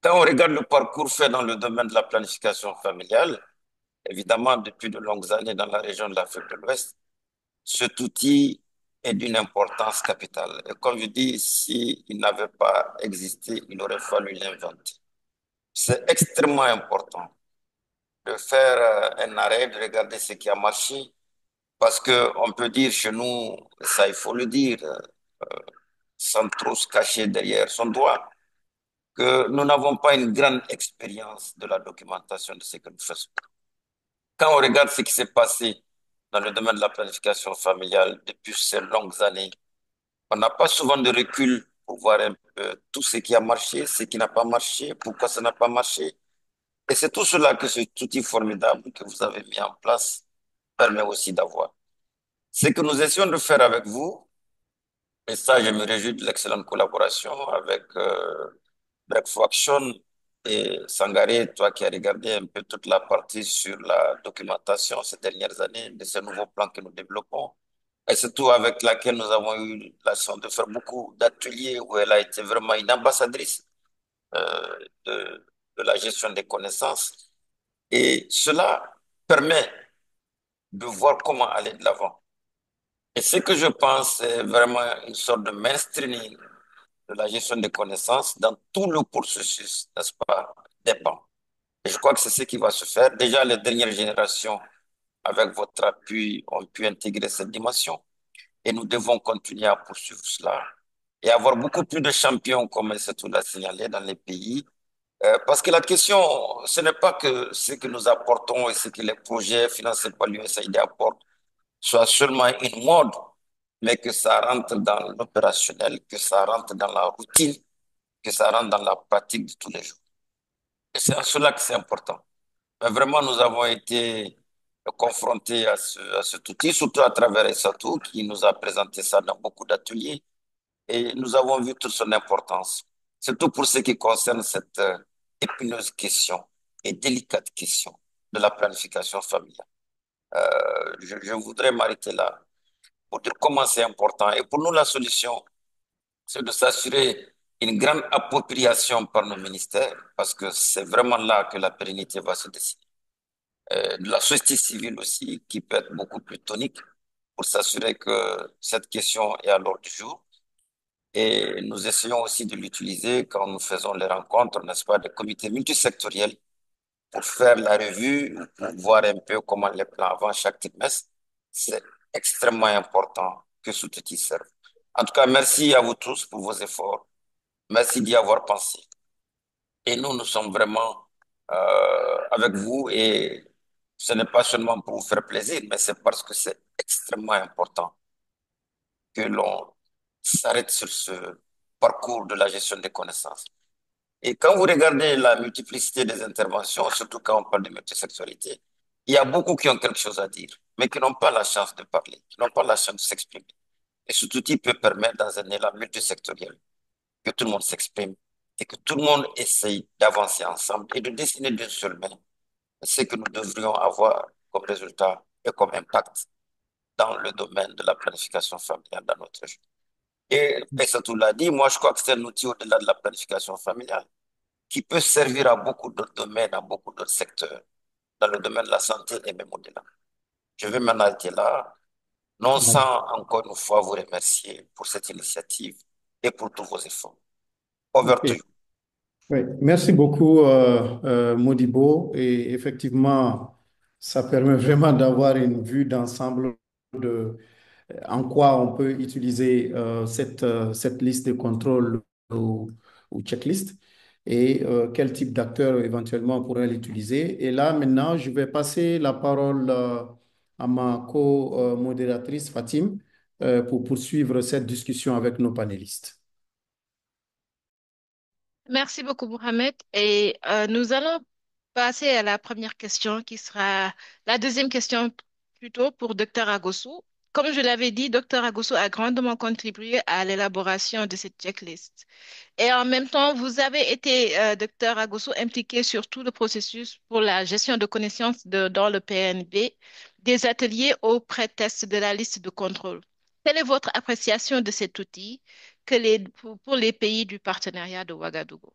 Quand on regarde le parcours fait dans le domaine de la planification familiale, évidemment depuis de longues années dans la région de l'Afrique de l'Ouest, cet outil est d'une importance capitale. Et comme je dis, s'il n'avait pas existé, il aurait fallu l'inventer. C'est extrêmement important de faire un arrêt, de regarder ce qui a marché, parce que on peut dire chez nous, ça il faut le dire, sans trop se cacher derrière son doigt, que nous n'avons pas une grande expérience de la documentation de ce que nous faisons. Quand on regarde ce qui s'est passé dans le domaine de la planification familiale depuis ces longues années, on n'a pas souvent de recul pour voir un peu tout ce qui a marché, ce qui n'a pas marché, pourquoi ça n'a pas marché. Et c'est tout cela que cet outil formidable que vous avez mis en place permet aussi d'avoir. Ce que nous essayons de faire avec vous, et ça, je me réjouis de l'excellente collaboration avec Breakthrough Action et Sangaré, toi qui as regardé un peu toute la partie sur la documentation ces dernières années de ce nouveau plan que nous développons, et surtout avec laquelle nous avons eu la chance de faire beaucoup d'ateliers où elle a été vraiment une ambassadrice euh, de la gestion des connaissances. Et cela permet de voir comment aller de l'avant. Et ce que je pense, c'est vraiment une sorte de mainstreaming de la gestion des connaissances dans tout le processus, n'est-ce pas, des banques. Et je crois que c'est ce qui va se faire. Déjà, les dernières générations, avec votre appui, ont pu intégrer cette dimension. Et nous devons continuer à poursuivre cela et avoir beaucoup plus de champions, comme tout l'a signalé, dans les pays. Parce que la question, ce n'est pas que ce que nous apportons et ce que les projets financés par l'USAID apportent soit seulement une mode, mais que ça rentre dans l'opérationnel, que ça rentre dans la routine, que ça rentre dans la pratique de tous les jours. Et c'est en cela que c'est important. Mais vraiment, nous avons été confrontés à cet outil, surtout à travers Essatou, qui nous a présenté ça dans beaucoup d'ateliers, et nous avons vu toute son importance, surtout pour ce qui concerne cette épineuse question et délicate question de la planification familiale. Je voudrais m'arrêter là pour dire comment c'est important. Et pour nous, la solution, c'est de s'assurer une grande appropriation par nos ministères, parce que c'est vraiment là que la pérennité va se dessiner. De la société civile aussi, qui peut être beaucoup plus tonique, pour s'assurer que cette question est à l'ordre du jour. Et nous essayons aussi de l'utiliser quand nous faisons les rencontres, n'est-ce pas, des comités multisectoriels pour faire la revue, pour voir un peu comment les plans avant chaque trimestre. C'est extrêmement important que ce outil serve. En tout cas, merci à vous tous pour vos efforts. Merci d'y avoir pensé. Et nous sommes vraiment avec vous et ce n'est pas seulement pour vous faire plaisir, mais c'est parce que c'est extrêmement important que l'on s'arrête sur ce parcours de la gestion des connaissances. Et quand vous regardez la multiplicité des interventions, surtout quand on parle de multisexualité, il y a beaucoup qui ont quelque chose à dire, mais qui n'ont pas la chance de parler, qui n'ont pas la chance de s'exprimer. Et cet outil peut permettre, dans un élan multisectoriel, que tout le monde s'exprime et que tout le monde essaye d'avancer ensemble et de dessiner d'une seule main ce que nous devrions avoir comme résultat et comme impact dans le domaine de la planification familiale dans notre région. Et tout l'a dit, moi je crois que c'est un outil au-delà de la planification familiale qui peut servir à beaucoup d'autres domaines, à beaucoup d'autres secteurs, dans le domaine de la santé et même au-delà. Je vais m'en arrêter là, non sans encore une fois vous remercier pour cette initiative et pour tous vos efforts. Over to Ok. you. Oui, merci beaucoup, Modibo. Et effectivement, ça permet vraiment d'avoir une vue d'ensemble de en quoi on peut utiliser cette liste de contrôle ou checklist et quel type d'acteur éventuellement on pourrait l'utiliser. Et là, maintenant, je vais passer la parole à ma co-modératrice Fatim pour poursuivre cette discussion avec nos panélistes. Merci beaucoup, Mohamed. Et nous allons passer à la première question qui sera la deuxième question plutôt pour Dr. Agossou. comme je l'avais dit, Dr Agosso a grandement contribué à l'élaboration de cette checklist. Et en même temps, vous avez été, Dr Agosso, impliqué sur tout le processus pour la gestion de connaissances dans le PNB, des ateliers au pré-test de la liste de contrôle. Quelle est votre appréciation de cet outil pour les pays du partenariat de Ouagadougou?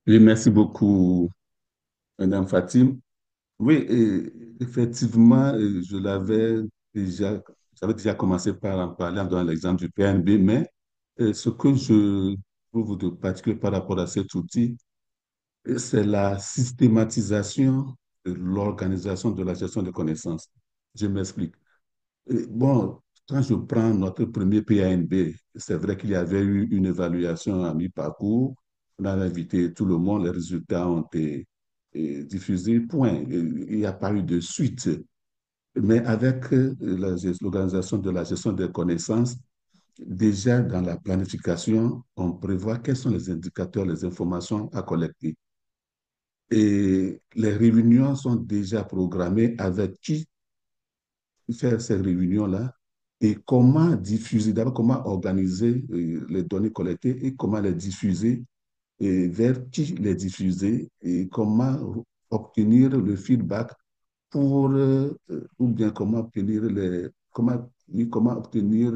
Oui, merci beaucoup, Madame Fatim. Oui, effectivement, j'avais déjà commencé par en parler en donnant l'exemple du PNB, mais ce que je trouve de particulier par rapport à cet outil, c'est la systématisation de l'organisation de la gestion des connaissances. Je m'explique. Bon, quand je prends notre premier PANB, c'est vrai qu'il y avait eu une évaluation à mi-parcours. On a invité tout le monde, les résultats ont été diffusés, point. Il n'y a pas eu de suite. Mais avec l'organisation de la gestion des connaissances, déjà dans la planification, on prévoit quels sont les indicateurs, les informations à collecter. Et les réunions sont déjà programmées avec qui faire ces réunions-là et comment diffuser, d'abord comment organiser les données collectées et comment les diffuser et vers qui les diffuser et comment obtenir le feedback pour, ou bien comment obtenir oui, comment obtenir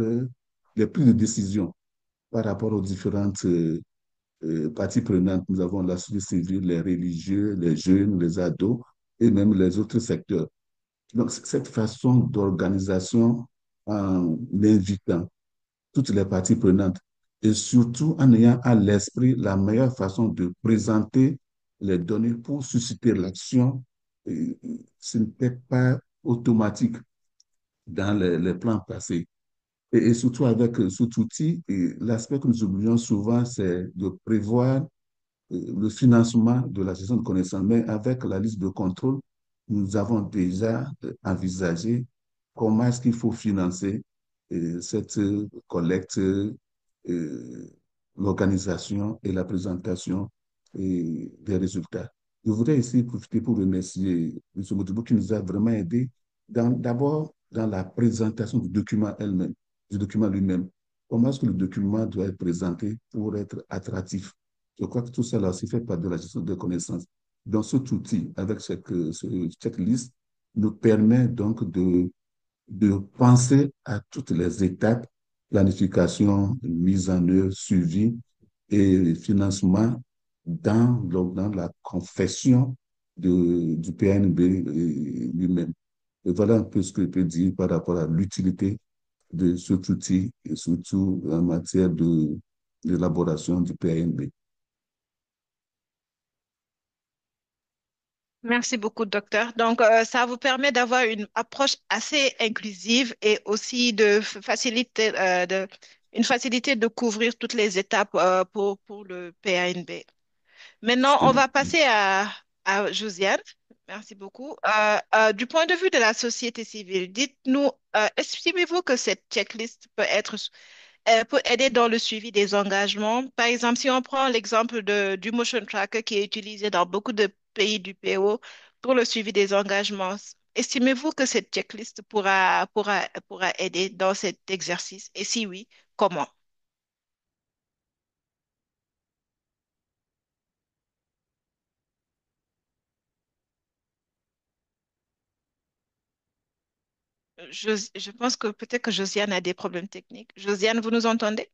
les prises de décision par rapport aux différentes parties prenantes. Nous avons la société civile, les religieux, les jeunes, les ados et même les autres secteurs. Donc, cette façon d'organisation en invitant toutes les parties prenantes et surtout en ayant à l'esprit la meilleure façon de présenter les données pour susciter l'action, ce n'était pas automatique dans les plans passés. Et surtout avec cet outil, l'aspect que nous oublions souvent, c'est de prévoir le financement de la gestion de connaissances. Mais avec la liste de contrôle, nous avons déjà envisagé comment est-ce qu'il faut financer cette collecte, l'organisation et la présentation des résultats. Je voudrais ici profiter pour remercier M. Modibo qui nous a vraiment aidé d'abord dans la présentation du document elle-même, du document lui-même. Comment est-ce que le document doit être présenté pour être attractif? Je crois que tout cela aussi fait part de la gestion de connaissances. Donc, cet outil, avec ce checklist, nous permet donc de penser à toutes les étapes, planification, mise en œuvre, suivi et financement dans la confession du PNB lui-même. Et voilà un peu ce que je peux dire par rapport à l'utilité de cet outil et surtout en matière d'élaboration du PNB. Merci beaucoup, docteur. Donc, ça vous permet d'avoir une approche assez inclusive et aussi une facilité de couvrir toutes les étapes pour le PANB. Maintenant, on va passer à Josiane. Merci beaucoup. Du point de vue de la société civile, dites-nous, estimez-vous que cette checklist peut aider dans le suivi des engagements? Par exemple, si on prend l'exemple du motion tracker qui est utilisé dans beaucoup de pays du PO pour le suivi des engagements, estimez-vous que cette checklist pourra aider dans cet exercice? Et si oui, comment? Je pense que peut-être que Josiane a des problèmes techniques. Josiane, vous nous entendez?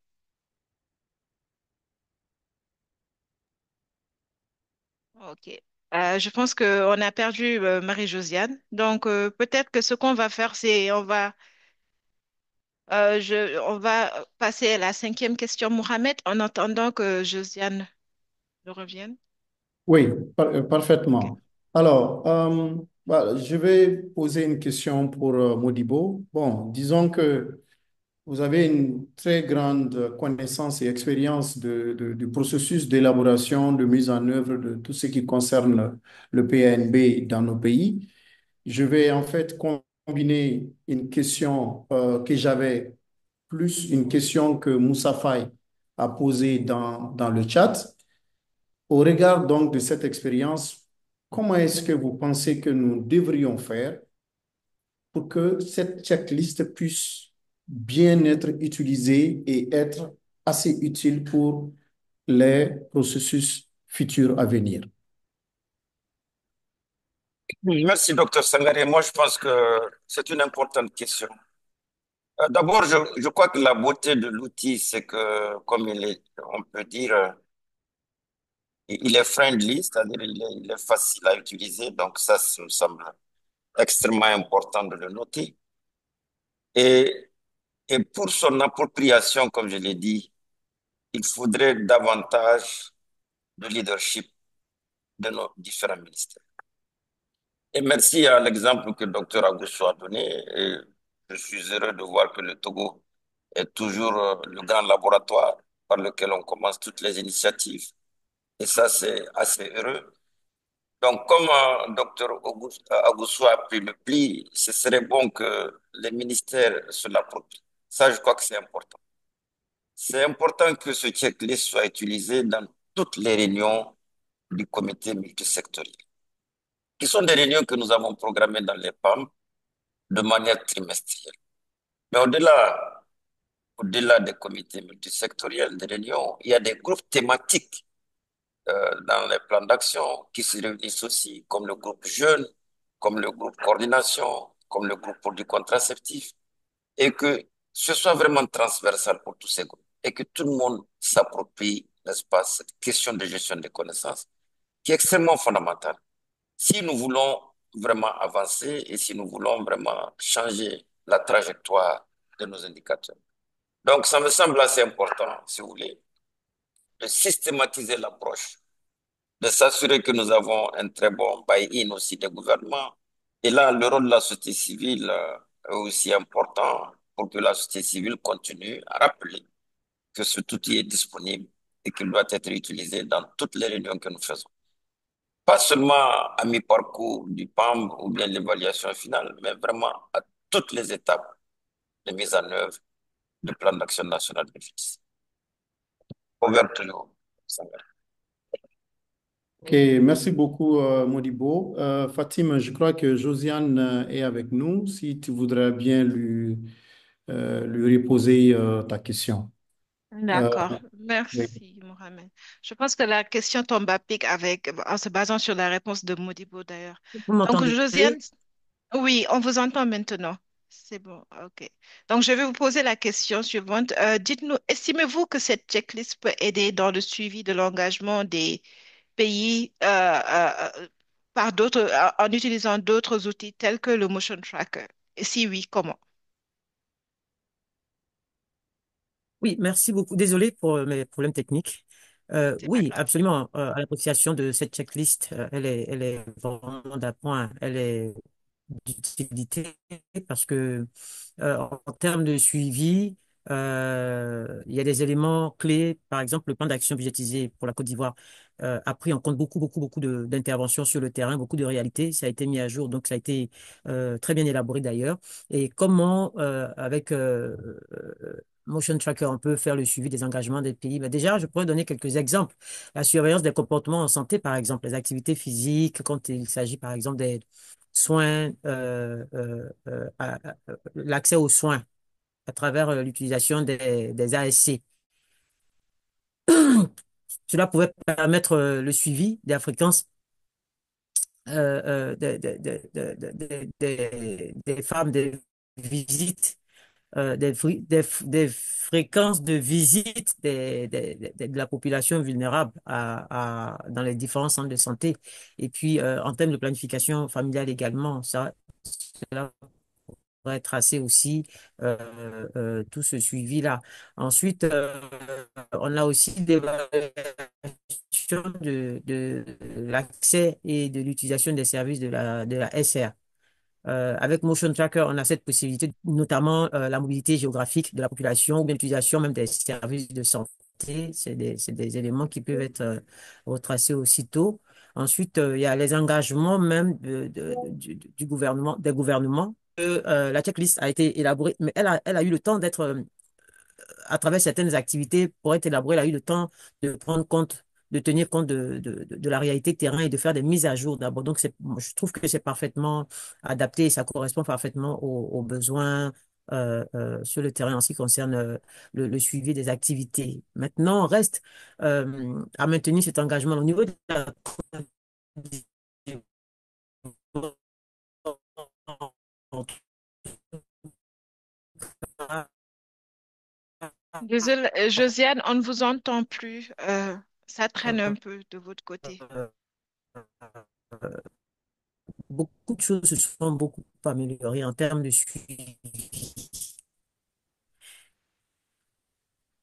Ok. Je pense qu'on a perdu Marie-Josiane. Donc, peut-être que ce qu'on va faire, c'est on va passer à la cinquième question, Mohamed, en attendant que Josiane nous revienne. Oui, Ok. parfaitement. Alors, voilà, je vais poser une question pour Modibo. Bon, disons que vous avez une très grande connaissance et expérience du processus d'élaboration, de mise en œuvre de tout ce qui concerne le PNB dans nos pays. Je vais en fait combiner une question que j'avais plus une question que Moussa Faye a posée dans le chat. Au regard donc de cette expérience, comment est-ce que vous pensez que nous devrions faire pour que cette checklist puisse bien être utilisée et être assez utile pour les processus futurs à venir? Merci, docteur Sangaré. Moi, je pense que c'est une importante question. D'abord, je crois que la beauté de l'outil, c'est que, comme on peut dire, il est friendly, c'est-à-dire il est facile à utiliser. Donc ça me semble extrêmement important de le noter. Et, et pour son appropriation, comme je l'ai dit, il faudrait davantage de leadership de nos différents ministères. Et merci à l'exemple que le docteur Agousso a donné. Et je suis heureux de voir que le Togo est toujours le grand laboratoire par lequel on commence toutes les initiatives. Et ça, c'est assez heureux. Donc, comme docteur Agousso a pris le pli, ce serait bon que les ministères se l'approprient. Ça, je crois que c'est important. C'est important que ce checklist soit utilisé dans toutes les réunions du comité multisectoriel, qui sont des réunions que nous avons programmées dans les PAM de manière trimestrielle. Mais au-delà des comités multisectoriels, des réunions, il y a des groupes thématiques dans les plans d'action qui se réunissent aussi, comme le groupe jeunes, comme le groupe coordination, comme le groupe produits contraceptifs, et que ce soit vraiment transversal pour tous ces groupes, et que tout le monde s'approprie, n'est-ce pas, cette question de gestion des connaissances, qui est extrêmement fondamentale. Si nous voulons vraiment avancer et si nous voulons vraiment changer la trajectoire de nos indicateurs. Donc, ça me semble assez important, si vous voulez, de systématiser l'approche, de s'assurer que nous avons un très bon buy-in aussi des gouvernements. Et là, le rôle de la société civile est aussi important pour que la société civile continue à rappeler que cet outil est disponible et qu'il doit être utilisé dans toutes les réunions que nous faisons. Pas seulement à mi-parcours du PAM ou bien l'évaluation finale, mais vraiment à toutes les étapes de mise en œuvre du plan d'action national de justice. Over to you, Sangha. Ok, merci beaucoup, Modibo. Fatim, je crois que Josiane est avec nous. Si tu voudrais bien lui reposer ta question. D'accord, Oui. merci Mohamed. Je pense que la question tombe à pic en se basant sur la réponse de Modibo d'ailleurs. Vous Donc m'entendez? Josiane, oui, on vous entend maintenant. C'est bon, ok. Donc je vais vous poser la question suivante. Dites-nous, estimez-vous que cette checklist peut aider dans le suivi de l'engagement des pays par en utilisant d'autres outils tels que le motion tracker? Et si oui, comment? Oui, merci beaucoup. Désolé pour mes problèmes techniques. C'est pas Oui, grave. absolument. À l'appréciation de cette checklist, elle est vraiment d'appoint. Elle est d'utilité parce que en termes de suivi, il y a des éléments clés. Par exemple, le plan d'action budgétisé pour la Côte d'Ivoire a pris en compte beaucoup d'interventions sur le terrain, beaucoup de réalités. Ça a été mis à jour, donc ça a été très bien élaboré d'ailleurs. Et comment, avec Motion Tracker, on peut faire le suivi des engagements des pays. Ben déjà, je pourrais donner quelques exemples. La surveillance des comportements en santé, par exemple, les activités physiques, quand il s'agit, par exemple, des soins, l'accès aux soins à travers l'utilisation des ASC. Cela pouvait permettre le suivi des fréquences des femmes, des visites, des fréquences de visite de la population vulnérable dans les différents centres de santé. Et puis, en termes de planification familiale également, cela pourrait tracer aussi tout ce suivi-là. Ensuite, on a aussi des de l'accès et de l'utilisation des services de la SR. Avec Motion Tracker, on a cette possibilité, notamment la mobilité géographique de la population ou bien l'utilisation même des services de santé. C'est des éléments qui peuvent être retracés aussitôt. Ensuite, il y a les engagements même du gouvernement, des gouvernements. La checklist a été élaborée, mais elle a eu le temps d'être à travers certaines activités pour être élaborée, elle a eu le temps de prendre compte de tenir compte de la réalité terrain et de faire des mises à jour d'abord. Donc, je trouve que c'est parfaitement adapté et ça correspond parfaitement aux besoins sur le terrain en ce qui concerne le suivi des activités. Maintenant, reste à maintenir cet engagement au niveau de la Désolée, Josiane, on ne vous entend plus. Ça traîne un peu de votre côté. beaucoup de choses se sont beaucoup améliorées en termes de suivi.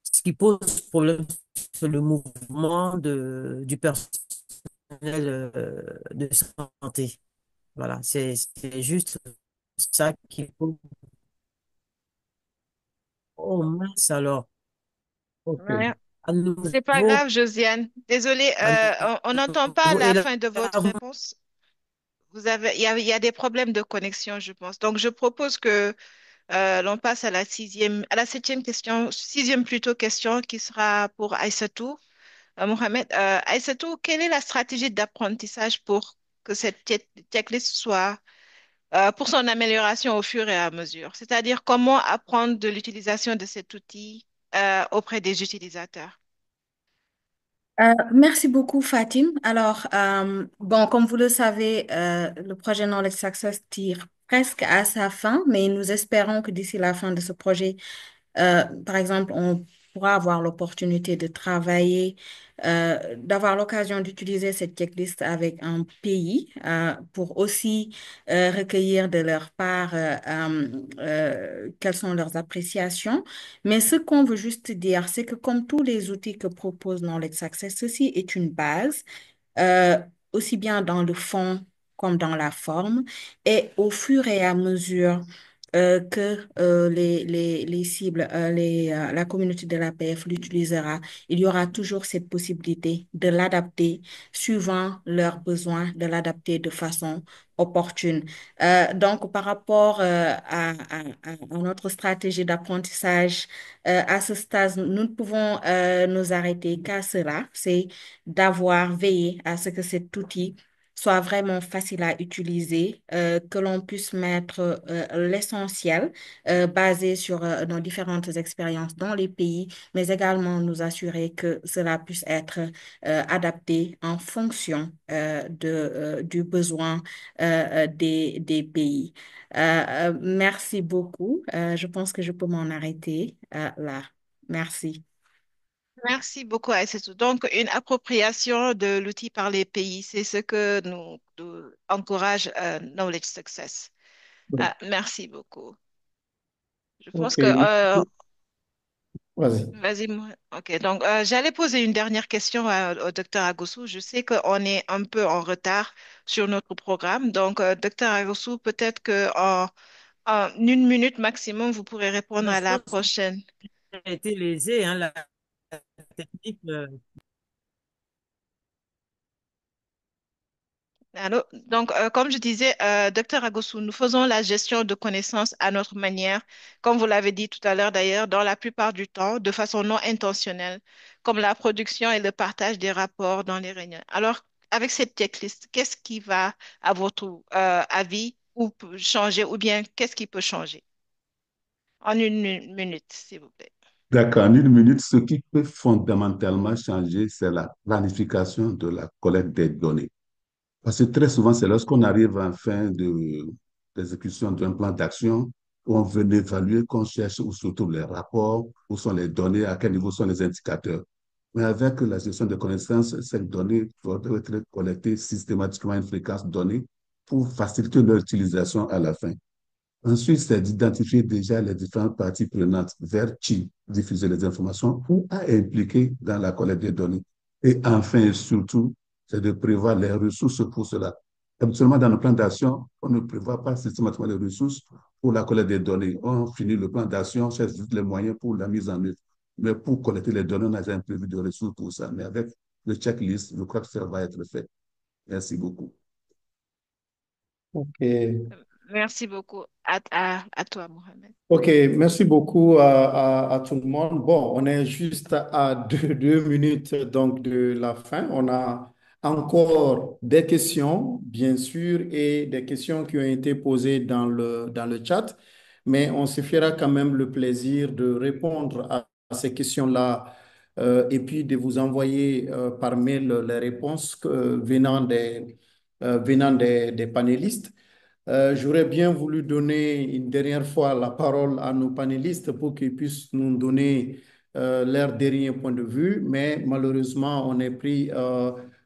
Ce qui pose problème, c'est le mouvement du personnel de santé. Voilà, c'est juste ça qui pose. Oh mince alors. OK. Ouais. À C'est pas nouveau, grave, Josiane. Désolée, à on n'entend pas nouveau. Et la là, fin de votre réponse. Il y a des problèmes de connexion, je pense. Donc, je propose que l'on passe à la septième question, sixième plutôt question, qui sera pour Aïssatou. Mohamed, Aïssatou, quelle est la stratégie d'apprentissage pour que cette checklist soit pour son amélioration au fur et à mesure? C'est-à-dire comment apprendre de l'utilisation de cet outil auprès des utilisateurs? Merci beaucoup, Fatim. Alors, bon, comme vous le savez, le projet Knowledge Success tire presque à sa fin, mais nous espérons que d'ici la fin de ce projet, par exemple, on pourra avoir l'opportunité de travailler, d'avoir l'occasion d'utiliser cette checklist avec un pays pour aussi recueillir de leur part quelles sont leurs appréciations. Mais ce qu'on veut juste dire, c'est que comme tous les outils que propose Knowledge Access, ceci est une base euh, aussi bien dans le fond comme dans la forme. Et au fur et à mesure que les cibles, la communauté de l'APF l'utilisera, il y aura toujours cette possibilité de l'adapter suivant leurs besoins, de l'adapter de façon opportune. Donc, par rapport à notre stratégie d'apprentissage, à ce stade, nous ne pouvons nous arrêter qu'à cela. C'est d'avoir veillé à ce que cet outil soit vraiment facile à utiliser, que l'on puisse mettre l'essentiel basé sur nos différentes expériences dans les pays, mais également nous assurer que cela puisse être adapté en fonction du besoin des pays. Merci beaucoup. Je pense que je peux m'en arrêter là. Merci. Merci beaucoup, Aïssatou. Donc, une appropriation de l'outil par les pays, c'est ce que nous encourage Knowledge Success. Oui. Ah, merci beaucoup. Je pense OK. que Vas-y. vas-y, ok. Donc, j'allais poser une dernière question au docteur Agossou. Je sais qu'on est un peu en retard sur notre programme. Donc, docteur Agossou, peut-être que en une minute maximum, vous pourrez répondre ben, à je la pense prochaine. qu'il a été lésé, hein, la technique. Allô? Donc, comme je disais, docteur Agossou, nous faisons la gestion de connaissances à notre manière, comme vous l'avez dit tout à l'heure d'ailleurs, dans la plupart du temps, de façon non intentionnelle, comme la production et le partage des rapports dans les réunions. Alors, avec cette checklist, qu'est-ce qui va, à votre avis, ou peut changer, ou bien qu'est-ce qui peut changer? En une minute, s'il vous plaît. D'accord, en une minute, ce qui peut fondamentalement changer, c'est la planification de la collecte des données. Parce que très souvent, c'est lorsqu'on arrive en fin d'exécution d'un plan d'action, où on veut évaluer, qu'on cherche où se trouvent les rapports, où sont les données, à quel niveau sont les indicateurs. Mais avec la gestion des connaissances, ces données doivent être collectées systématiquement à une fréquence donnée pour faciliter leur utilisation à la fin. Ensuite, c'est d'identifier déjà les différentes parties prenantes vers qui diffuser les informations ou à impliquer dans la collecte des données. Et enfin, et surtout, c'est de prévoir les ressources pour cela. Habituellement, dans nos plans d'action, on ne prévoit pas systématiquement les ressources pour la collecte des données. On finit le plan d'action, on cherche juste les moyens pour la mise en œuvre. Mais pour collecter les données, on n'a jamais prévu de ressources pour ça. Mais avec le checklist, je crois que ça va être fait. Merci beaucoup. OK. Merci beaucoup à toi, Mohamed. Ok, merci beaucoup à tout le monde. Bon, on est juste à deux minutes donc de la fin. On a encore des questions, bien sûr, et des questions qui ont été posées dans le chat, mais on se fera quand même le plaisir de répondre à ces questions-là et puis de vous envoyer par mail les réponses venant des panélistes. J'aurais bien voulu donner une dernière fois la parole à nos panélistes pour qu'ils puissent nous donner leur dernier point de vue, mais malheureusement, on est pris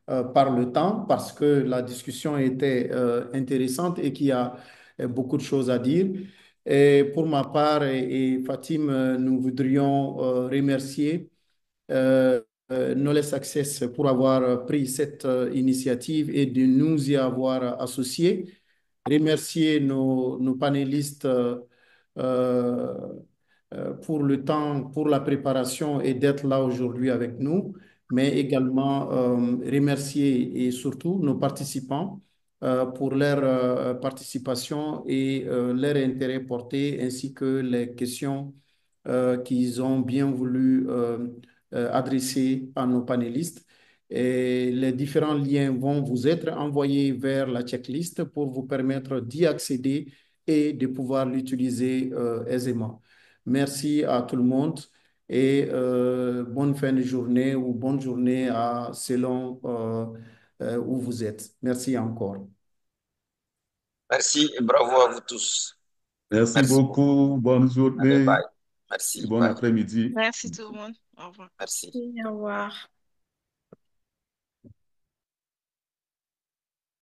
par le temps parce que la discussion était intéressante et qu'il y a beaucoup de choses à dire. Et pour ma part et Fatim, nous voudrions remercier euh, Knowledge Access pour avoir pris cette initiative et de nous y avoir associés, remercier nos panélistes euh, pour le temps, pour la préparation et d'être là aujourd'hui avec nous, mais également remercier et surtout nos participants pour leur participation et leur intérêt porté, ainsi que les questions qu'ils ont bien voulu adresser à nos panélistes. Et les différents liens vont vous être envoyés vers la checklist pour vous permettre d'y accéder et de pouvoir l'utiliser aisément. Merci à tout le monde et bonne fin de journée ou bonne journée selon où vous êtes. Merci encore. Merci et bravo à vous tous. Merci Merci beaucoup. beaucoup. Bonne Allez, journée bye. et Merci, bon bye. après-midi. Merci tout le monde. Au revoir. Merci. Au revoir.